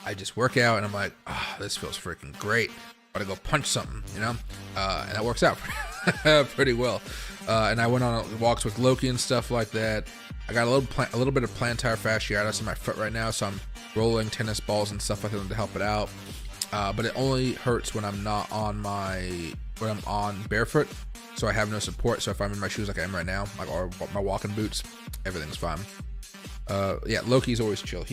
Speaker 1: I just work out and I'm like, oh, this feels freaking great. I gotta go punch something, you know? And that works out pretty well. And I went on walks with Loki and stuff like that. I got a little bit of plantar fasciitis in my foot right now, so I'm rolling tennis balls and stuff like that to help it out. But it only hurts when I'm not on when I'm on barefoot. So I have no support. So if I'm in my shoes like I am right now, like, or my walking boots, everything's fine. Yeah, Loki's always chill.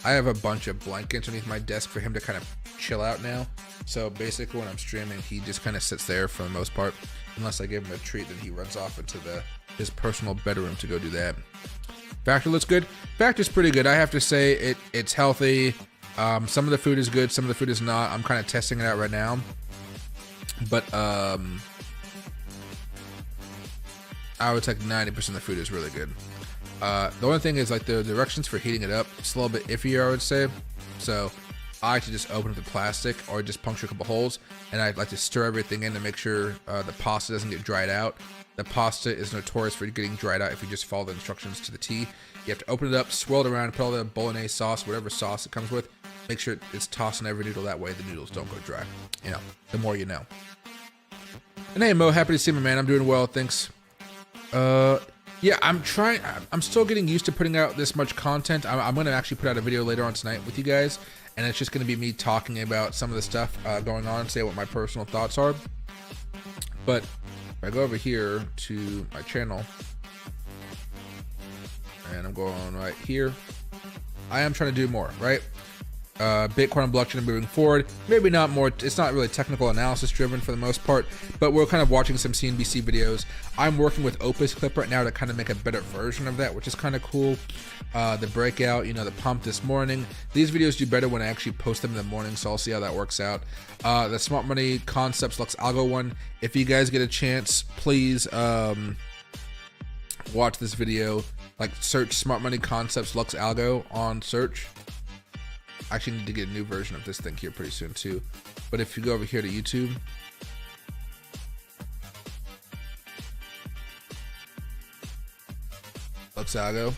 Speaker 1: I have a bunch of blankets underneath my desk for him to kind of chill out now. So basically when I'm streaming, he just kind of sits there for the most part. Unless I give him a treat, then he runs off into his personal bedroom to go do that. Factor looks good. Factor's pretty good. I have to say it's healthy. Some of the food is good, some of the food is not. I'm kind of testing it out right now. But I would say 90% of the food is really good. The only thing is like the directions for heating it up, it's a little bit iffier, I would say. So I like to just open up the plastic or just puncture a couple holes, and I like to stir everything in to make sure the pasta doesn't get dried out. The pasta is notorious for getting dried out if you just follow the instructions to the T. You have to open it up, swirl it around, put all the bolognese sauce, whatever sauce it comes with. Make sure it's tossed in every noodle, that way the noodles don't go dry. You know, the more you know. And hey Mo, happy to see you, man. I'm doing well, thanks. Yeah, I'm still getting used to putting out this much content. I'm going to actually put out a video later on tonight with you guys, and it's just going to be me talking about some of the stuff going on, say what my personal thoughts are. But if I go over here to my channel, and I'm going right here, I am trying to do more, right? Bitcoin and blockchain moving forward. Maybe not more, it's not really technical analysis driven for the most part, but we're kind of watching some CNBC videos. I'm working with Opus Clip right now to kind of make a better version of that, which is kind of cool. The breakout, you know, the pump this morning. These videos do better when I actually post them in the morning, so I'll see how that works out. The Smart Money Concepts Lux Algo one, if you guys get a chance, please watch this video. Like, search Smart Money Concepts Lux Algo on search. I actually need to get a new version of this thing here pretty soon too. But if you go over here to YouTube, Lux weeks ago.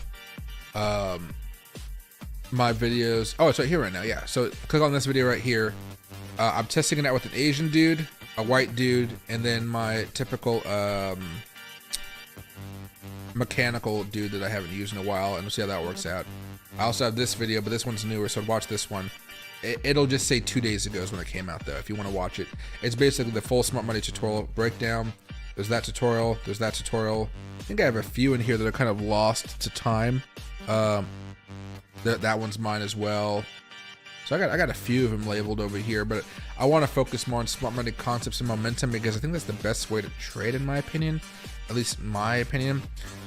Speaker 1: My videos, oh, it's right here right now. Yeah, so click on this video right here. I'm testing it out with an Asian dude, a white dude, and then my typical mechanical dude that I haven't used in a while, and we'll see how that works out. I also have this video, but this one's newer, so watch this one. It'll just say 2 days ago is when it came out, though, if you want to watch it. It's basically the full smart money tutorial breakdown. There's that tutorial, there's that tutorial. I think I have a few in here that are kind of lost to time. That one's mine as well. So I got a few of them labeled over here, but I want to focus more on smart money concepts and momentum because I think that's the best way to trade, in my opinion. At least my opinion.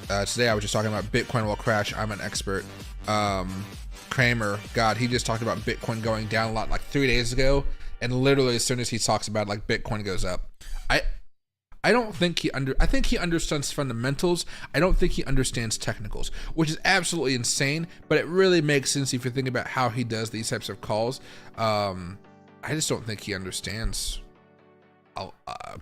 Speaker 1: Today I was just talking about Bitcoin will crash. I'm an expert. Kramer, God, he just talked about Bitcoin going down a lot like 3 days ago, and literally as soon as he talks about it, like Bitcoin goes up. I don't think I think he understands fundamentals. I don't think he understands technicals, which is absolutely insane, but it really makes sense if you think about how he does these types of calls. I just don't think he understands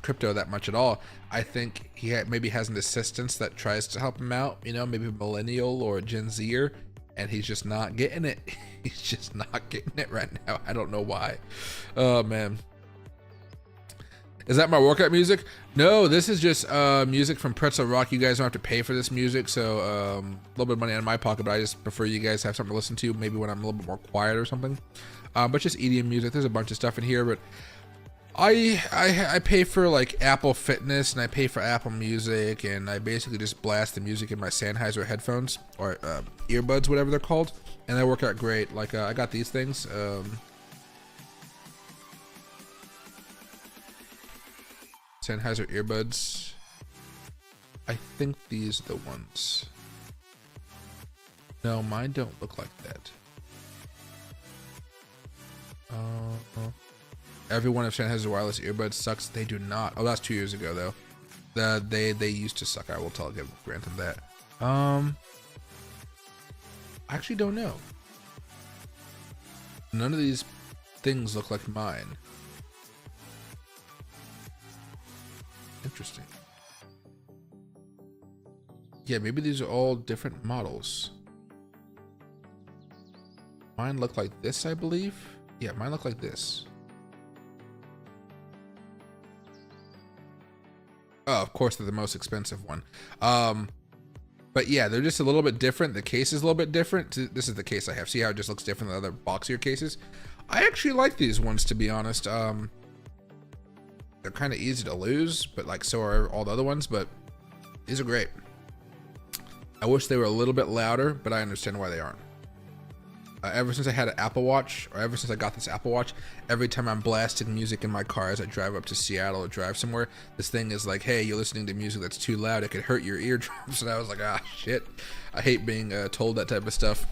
Speaker 1: crypto that much at all. I think he maybe has an assistant that tries to help him out, you know, maybe a millennial or a Gen Zer, and he's just not getting it. He's just not getting it right now. I don't know why. Oh, man. Is that my workout music? No, this is just music from Pretzel Rock. You guys don't have to pay for this music, so a little bit of money out of my pocket, but I just prefer you guys have something to listen to, maybe when I'm a little bit more quiet or something. But just EDM music. There's a bunch of stuff in here, but I pay for like Apple Fitness and I pay for Apple Music, and I basically just blast the music in my Sennheiser headphones or earbuds, whatever they're called, and they work out great. Like I got these things. Sennheiser earbuds. I think these are the ones. No, mine don't look like that. Every one of Sennheiser wireless earbuds sucks. They do not. Oh, that's 2 years ago though. They used to suck. I will grant them that. I actually don't know. None of these things look like mine. Interesting. Yeah, maybe these are all different models. Mine look like this, I believe. Yeah, mine look like this. Oh, of course, they're the most expensive one. But yeah, they're just a little bit different. The case is a little bit different. This is the case I have. See how it just looks different than other boxier cases? I actually like these ones, to be honest. They're kind of easy to lose, but like so are all the other ones, but these are great. I wish they were a little bit louder, but I understand why they aren't. Ever since I had an Apple Watch, or ever since I got this Apple Watch, every time I'm blasting music in my car as I drive up to Seattle or drive somewhere, this thing is like, hey, you're listening to music that's too loud, it could hurt your eardrums. And I was like, ah, shit. I hate being told that type of stuff.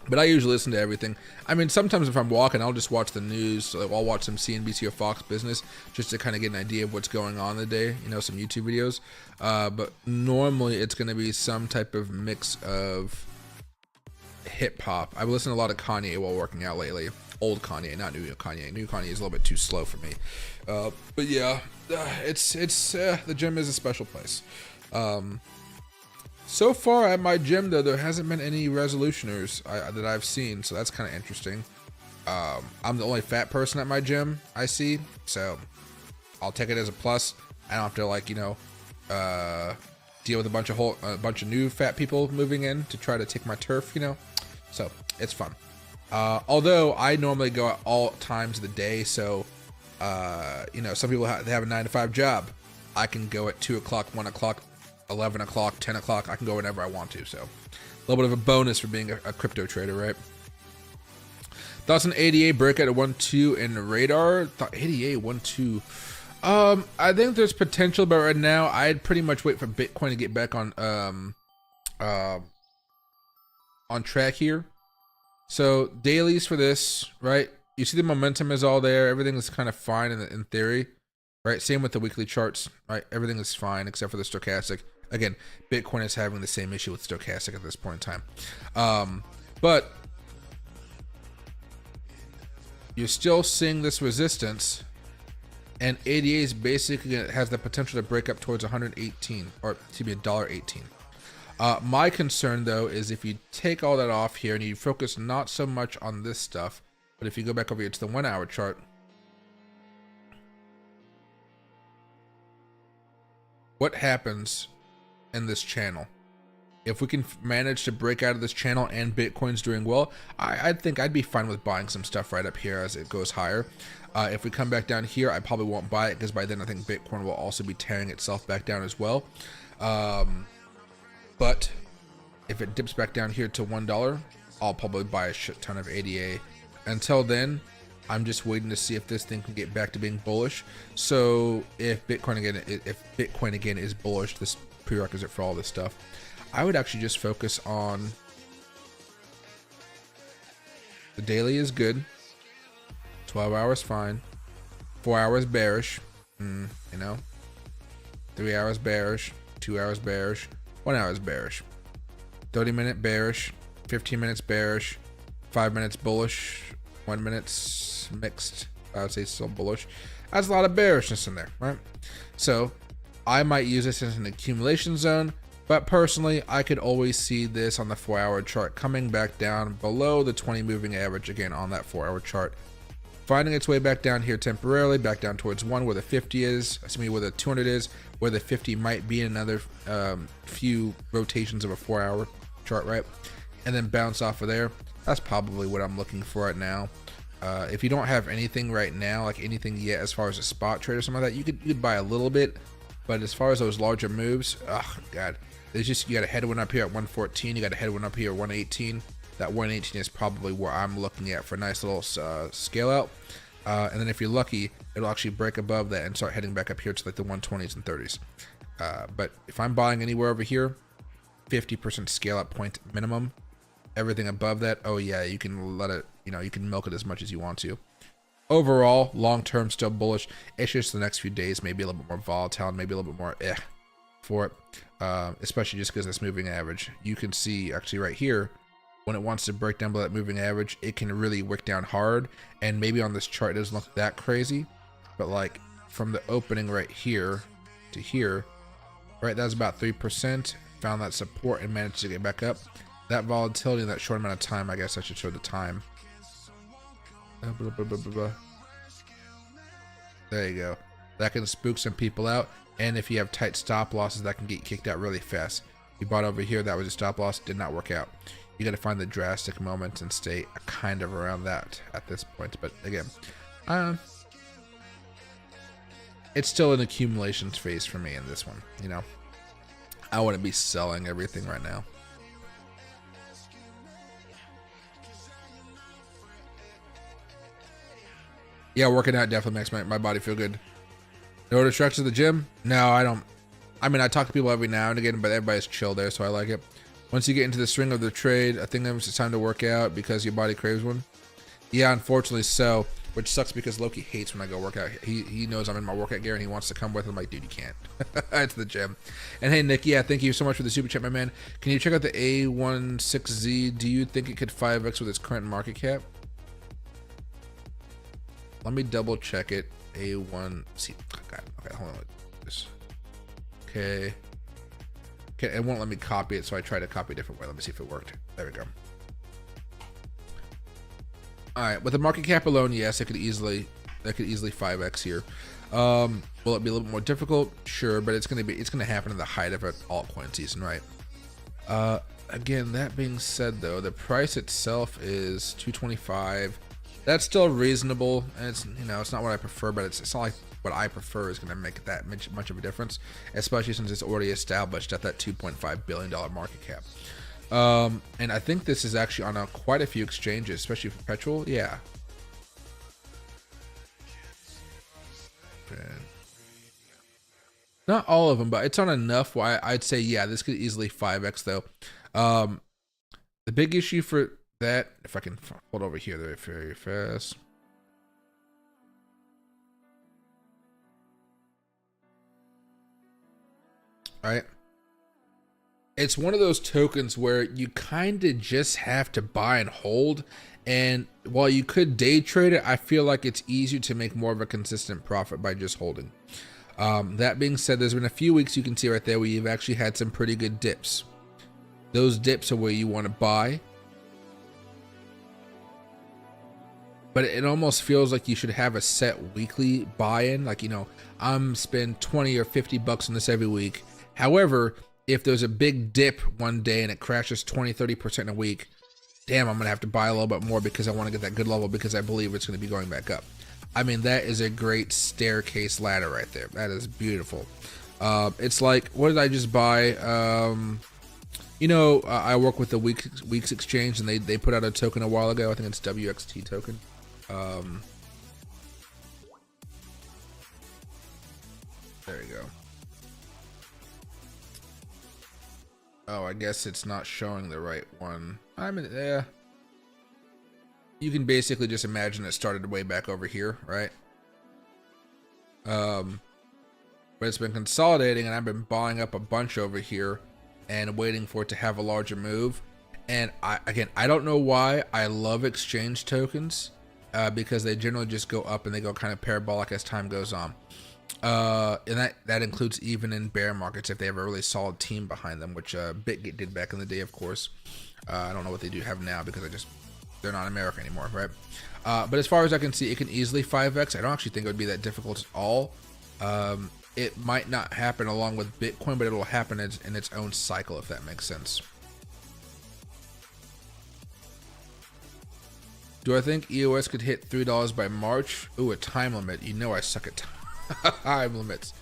Speaker 1: But I usually listen to everything. I mean, sometimes if I'm walking, I'll just watch the news. So I'll watch some CNBC or Fox Business just to kind of get an idea of what's going on the day, you know, some YouTube videos. But normally it's going to be some type of mix of hip hop. I've listened to a lot of Kanye while working out lately. Old Kanye, not new Kanye. New Kanye is a little bit too slow for me. But yeah, it's the gym is a special place. So far at my gym, though, there hasn't been any resolutioners that I've seen, so that's kind of interesting. I'm the only fat person at my gym I see, so I'll take it as a plus. I don't have to, like, you know, deal with a bunch of new fat people moving in to try to take my turf, you know. So it's fun. Although I normally go at all times of the day, so you know, some people they have a 9-to-5 job. I can go at 2 o'clock, 1 o'clock. 11 o'clock, 10 o'clock, I can go whenever I want to, so a little bit of a bonus for being a crypto trader, right? Thoughts on ADA breakout at 1.2 and radar? Thought ADA 1.2. I think there's potential, but right now I'd pretty much wait for Bitcoin to get back on track here. So dailies for this, right? You see the momentum is all there. Everything is kind of fine in theory, right? Same with the weekly charts, right? Everything is fine except for the stochastic. Again, Bitcoin is having the same issue with stochastic at this point in time. But you're still seeing this resistance, and ADA is basically has the potential to break up towards 118, or to be $1.18. My concern though is if you take all that off here and you focus not so much on this stuff, but if you go back over here to the 1 hour chart, what happens in this channel? If we can manage to break out of this channel and Bitcoin's doing well, I think I'd be fine with buying some stuff right up here as it goes higher. If we come back down here, I probably won't buy it because by then I think Bitcoin will also be tearing itself back down as well. But if it dips back down here to $1, I'll probably buy a shit ton of ADA. Until then, I'm just waiting to see if this thing can get back to being bullish. So if Bitcoin again is bullish, this prerequisite for all this stuff, I would actually just focus on the daily is good, 12 hours fine, 4 hours bearish, you know, 3 hours bearish, 2 hours bearish, 1 hour is bearish, 30-minute bearish, 15 minutes bearish, 5 minutes bullish, 1 minute's mixed. I would say still bullish. That's a lot of bearishness in there, right? So I might use this as an accumulation zone, but personally, I could always see this on the 4 hour chart coming back down below the 20 moving average again on that 4 hour chart, finding its way back down here temporarily, back down towards 1 where the 50 is, where the 200 is, where the 50 might be in another few rotations of a 4 hour chart, right? And then bounce off of there. That's probably what I'm looking for right now. If you don't have anything right now, like anything yet as far as a spot trade or something like that, you could buy a little bit, but as far as those larger moves, oh god, there's just, you got a headwind up here at 114, you got a headwind up here at 118. That 118 is probably where I'm looking at for a nice little scale out. And then if you're lucky, it'll actually break above that and start heading back up here to like the 120s and 30s. But if I'm buying anywhere over here, 50% scale up point minimum. Everything above that, oh yeah, you can let it, you know, you can milk it as much as you want to. Overall, long term still bullish. It's just the next few days maybe a little bit more volatile, maybe a little bit more for it. Especially just because this moving average, you can see actually right here, when it wants to break down below that moving average, it can really wick down hard. And maybe on this chart it doesn't look that crazy, but like from the opening right here to here, right, that's about 3%. Found that support and managed to get back up. That volatility in that short amount of time, I guess I should show the time. There you go. That can spook some people out. And if you have tight stop losses, that can get kicked out really fast. You bought over here, that was a stop loss, did not work out. You got to find the drastic moment and stay kind of around that at this point. But again, it's still an accumulations phase for me in this one. You know, I wouldn't be selling everything right now. Yeah, working out definitely makes my body feel good. No distractions at the gym? No, I don't. I mean, I talk to people every now and again, but everybody's chill there, so I like it. Once you get into the swing of the trade, I think it's time to work out because your body craves one. Yeah, unfortunately so, which sucks because Loki hates when I go work out. He knows I'm in my workout gear and he wants to come with. I'm like, dude, you can't. It's the gym. And hey, Nick, yeah, thank you so much for the super chat, my man. Can you check out the A16Z? Do you think it could 5x with its current market cap? Let me double check it. A1. See, God, okay, hold on. This. Okay. Okay, it won't let me copy it, so I tried to copy a different way. Let me see if it worked. There we go. All right, with the market cap alone, yes, it could easily 5x here. Will it be a little bit more difficult? Sure, but it's gonna happen in the height of an altcoin season, right? Again, that being said, though, the price itself is 225. That's still reasonable, and it's, you know, it's not what I prefer, but it's not like what I prefer is going to make that much of a difference, especially since it's already established at that $2.5 billion market cap. And I think this is actually on quite a few exchanges, especially perpetual. Yeah. Not all of them, but it's on enough why I'd say, yeah, this could easily 5x though. The big issue for that, if I can hold over here very fast. All right. It's one of those tokens where you kind of just have to buy and hold. And while you could day trade it, I feel like it's easier to make more of a consistent profit by just holding. That being said, there's been a few weeks you can see right there where you've actually had some pretty good dips. those dips are where you want to buy. But it almost feels like you should have a set weekly buy-in. Like, you know, I'm spend 20 or 50 bucks on this every week. However, if there's a big dip one day and it crashes 20, 30% in a week, damn, I'm gonna have to buy a little bit more because I want to get that good level because I believe it's gonna be going back up. I mean, that is a great staircase ladder right there. That is beautiful. It's like, what did I just buy? You know, I work with the Weeks Exchange, and they put out a token a while ago. I think it's WXT token. There you go. Oh, I guess it's not showing the right one. I mean, yeah. You can basically just imagine it started way back over here, right? But it's been consolidating, and I've been buying up a bunch over here and waiting for it to have a larger move. And I don't know why I love exchange tokens, because they generally just go up and they go kind of parabolic as time goes on. And that includes even in bear markets if they have a really solid team behind them, which BitGet did back in the day, of course. I don't know what they do have now because they're not in America anymore, right? But as far as I can see, it can easily 5x. I don't actually think it would be that difficult at all. It might not happen along with Bitcoin, but it'll happen in its own cycle, if that makes sense. Do I think EOS could hit $3 by March? Ooh, a time limit. You know I suck at time limits.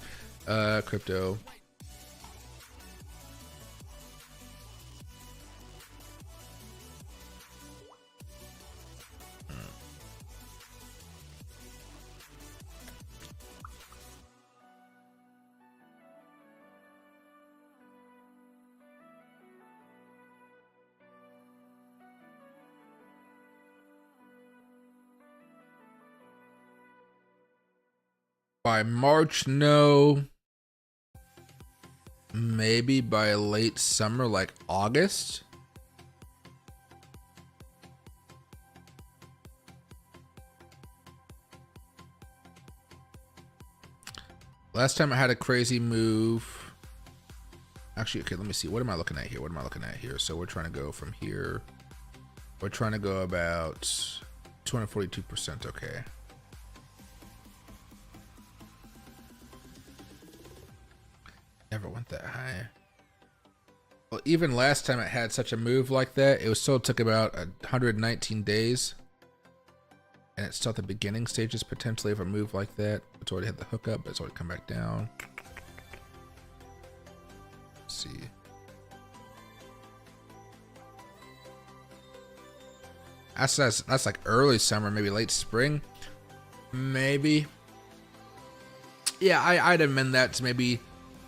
Speaker 1: Crypto. By March, no. Maybe by late summer, like August. Last time I had a crazy move. Actually, okay, let me see. What am I looking at here? What am I looking at here? So we're trying to go from here. We're trying to go about 242%. Okay. Never went that high. Well, even last time it had such a move like that, it still took about 119 days. And it's still at the beginning stages potentially of a move like that. It's already had the hook up, but it's already come back down. Let's see. That's like early summer, maybe late spring. Maybe. Yeah, I'd amend that to maybe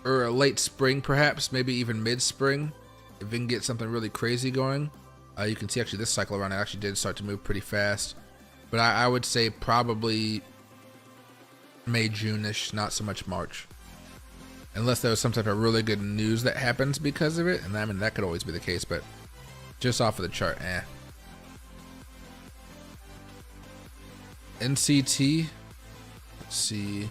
Speaker 1: or late spring, perhaps, maybe even mid-spring, if we can get something really crazy going. You can see actually this cycle around it actually did start to move pretty fast, but I would say probably May, June-ish, not so much March, unless there was some type of really good news that happens because of it, and I mean that could always be the case, but just off of the chart, NCT, let's see.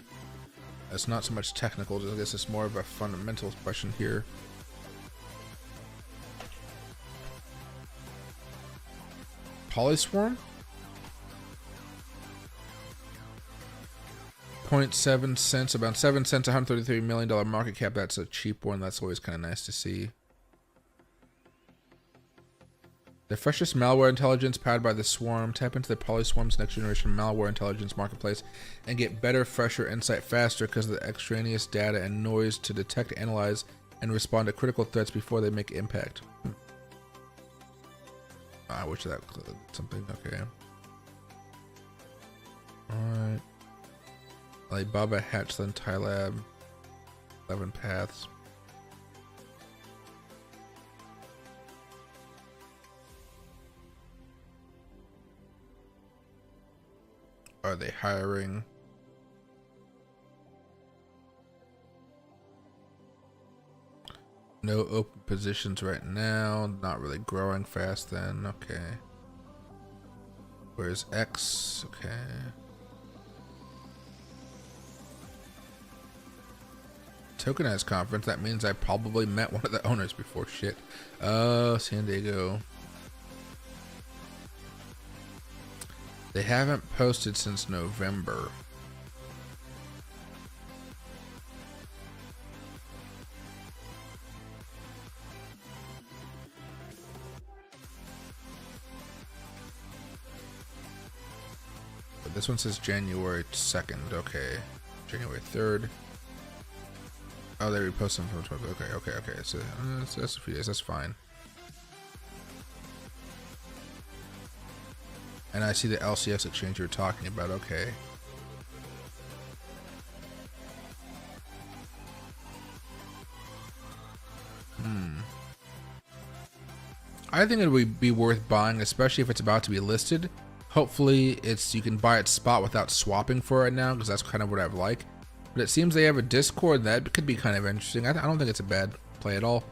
Speaker 1: It's not so much technical, I guess it's more of a fundamental question here. Polyswarm? 0.7 cents, about 7 cents, $133 million market cap. That's a cheap one. That's always kind of nice to see. The freshest malware intelligence powered by the Swarm. Tap into the Polyswarm's next generation malware intelligence marketplace and get better, fresher insight faster because of the extraneous data and noise to detect, analyze, and respond to critical threats before they make impact. I wish that included something. Okay. Alright. Alibaba, Hatchland, Tylab, 11 paths. Are they hiring? No open positions right now. Not really growing fast then. Okay. Where's X? Okay. tokenized conference. That means I probably met one of the owners before. Shit. San Diego. They haven't posted since November. But this one says January 2nd. Okay. January 3rd. Oh, they reposted them from 12. Okay. So that's a few days. That's fine. And I see the LCS exchange you're talking about. Okay. I think it would be worth buying, especially if it's about to be listed. Hopefully, you can buy it spot without swapping for it now, because that's kind of what I like. But it seems they have a Discord that could be kind of interesting. I don't think it's a bad play at all.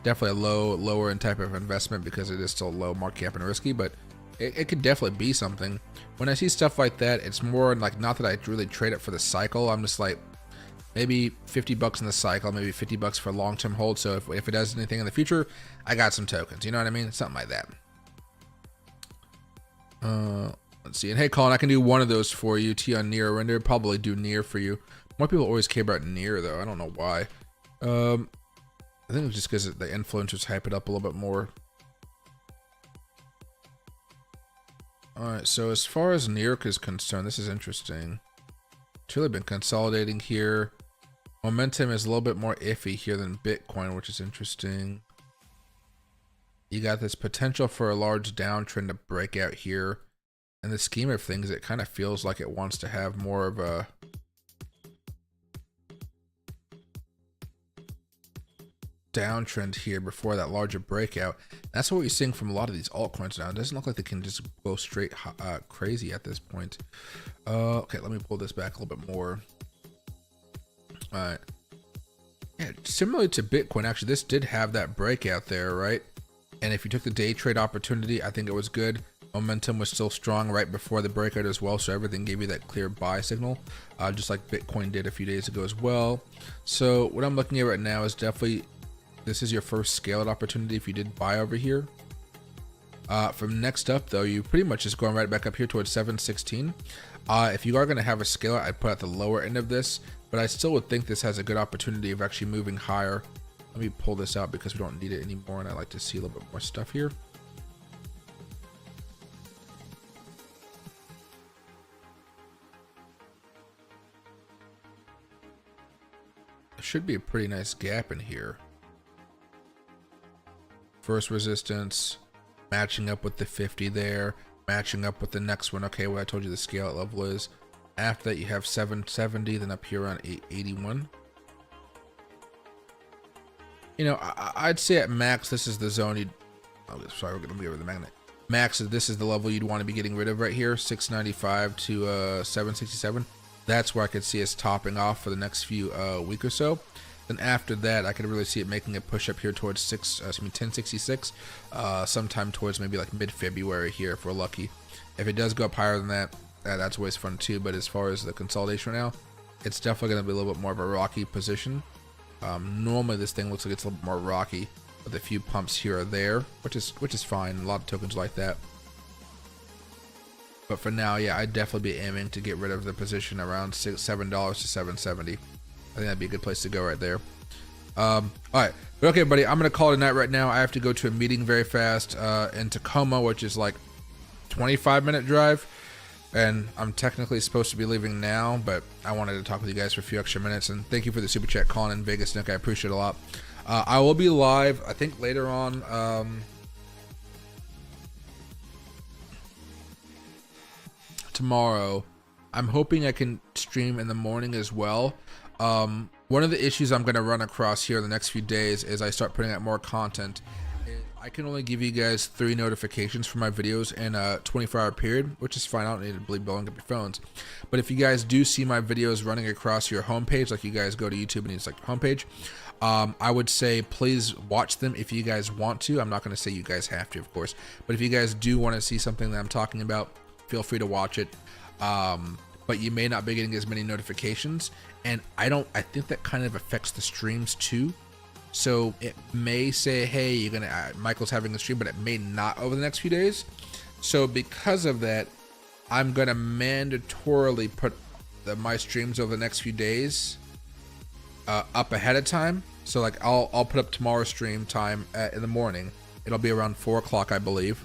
Speaker 1: Definitely a lower end type of investment because it is still low market cap and risky, but it could definitely be something. When I see stuff like that, it's more like, not that I really trade it for the cycle. I'm just like, maybe 50 bucks in the cycle, maybe 50 bucks for long-term hold. So if it does anything in the future, I got some tokens. You know what I mean? Something like that. Let's see. And hey, Colin, I can do one of those for you. T on near render. Probably do near for you. More people always care about near though. I don't know why. I think it's just because the influencers hype it up a little bit more. All right. So as far as near is concerned, this is interesting. It's really been consolidating here. Momentum is a little bit more iffy here than Bitcoin, which is interesting. You got this potential for a large downtrend to break out here. In the scheme of things, it kind of feels like it wants to have more of a downtrend here before that larger breakout. That's what we're seeing from a lot of these altcoins now. It doesn't look like they can just go straight crazy at this point. Okay, let me pull this back a little bit more. All right. Yeah, similar to Bitcoin, actually, this did have that breakout there, right? And if you took the day trade opportunity, I think it was good. Momentum was still strong right before the breakout as well, so everything gave you that clear buy signal, just like Bitcoin did a few days ago as well. So what I'm looking at right now is definitely, this is your first scale opportunity if you did buy over here. From next up though, you pretty much just going right back up here towards 716. If you are going to have a scale, I'd put at the lower end of this, but I still would think this has a good opportunity of actually moving higher. Let me pull this out because we don't need it anymore, and I like to see a little bit more stuff here. There should be a pretty nice gap in here. First resistance, matching up with the 50 there, matching up with the next one. Okay, what I told you the scale level is. After that, you have 770, then up here around 881. You know, I'd say at max, this is the zone you'd... Oh, sorry, we're going to be over the magnet. Max, this is the level you'd want to be getting rid of right here, 695 to 767. That's where I could see us topping off for the next few week or so. Then after that, I could really see it making a push up here towards 1066, sometime towards maybe like mid-February here if we're lucky. If it does go up higher than that, that's always fun too. But as far as the consolidation right now, it's definitely going to be a little bit more of a rocky position. Normally this thing looks like it's a little bit more rocky with a few pumps here or there, which is fine. A lot of tokens like that. But for now, yeah, I'd definitely be aiming to get rid of the position around $7 to 770. I think that'd be a good place to go right there. All right, but okay, buddy, I'm gonna call it a night right now. I have to go to a meeting very fast in Tacoma, which is like 25-minute drive, and I'm technically supposed to be leaving now, but I wanted to talk with you guys for a few extra minutes. And thank you for the super chat, Colin in Vegas, Nick. I appreciate it a lot. I will be live, I think, later on. Tomorrow. I'm hoping I can stream in the morning as well. One of the issues I'm going to run across here in the next few days is I start putting out more content. I can only give you guys 3 notifications for my videos in a 24-hour period, which is fine. I don't need to be blowing up your phones. But if you guys do see my videos running across your homepage, like you guys go to YouTube and it's like homepage, I would say please watch them if you guys want to. I'm not going to say you guys have to, of course. But if you guys do want to see something that I'm talking about, feel free to watch it. but you may not be getting as many notifications. And I think that kind of affects the streams too. So it may say, hey, you're gonna Michael's having a stream, but it may not over the next few days. So because of that, I'm gonna mandatorily put my streams over the next few days up ahead of time. So like I'll put up tomorrow's stream time in the morning. It'll be around 4 o'clock, I believe.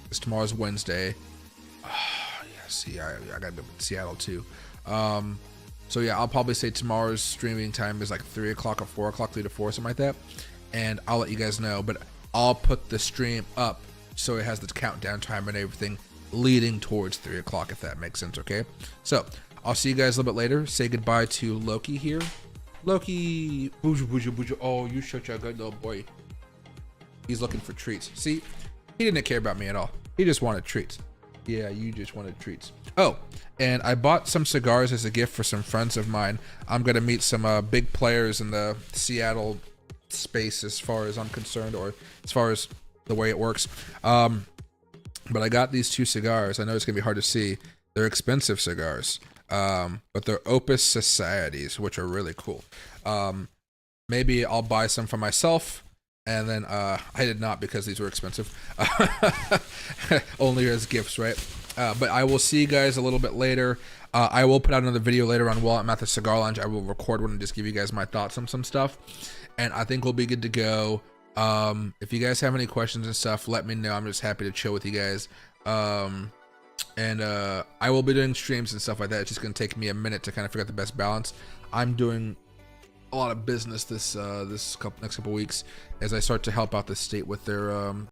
Speaker 1: Because tomorrow's Wednesday. Yeah, see, I gotta be in Seattle too. So yeah, I'll probably say tomorrow's streaming time is like 3 o'clock or 4 o'clock, 3 to 4, something like that. And I'll let you guys know, but I'll put the stream up so it has the countdown time and everything leading towards 3 o'clock, if that makes sense, okay? So I'll see you guys a little bit later. Say goodbye to Loki here. Loki, oh, you such a good little boy. He's looking for treats. See, he didn't care about me at all. He just wanted treats. Yeah, you just wanted treats. Oh, and I bought some cigars as a gift for some friends of mine. I'm gonna meet some big players in the Seattle space as far as I'm concerned, or as far as the way it works. But I got these 2 cigars. I know it's gonna be hard to see. They're expensive cigars, but they're Opus Societies, which are really cool. Maybe I'll buy some for myself. And then I did not, because these were expensive. Only as gifts, right? But I will see you guys a little bit later. I will put out another video later on while I'm at the cigar lounge. I will record one and just give you guys my thoughts on some stuff. And I think we'll be good to go. If you guys have any questions and stuff, let me know. I'm just happy to chill with you guys. And I will be doing streams and stuff like that. It's just going to take me a minute to kind of figure out the best balance. I'm doing a lot of business this next couple weeks as I start to help out the state with their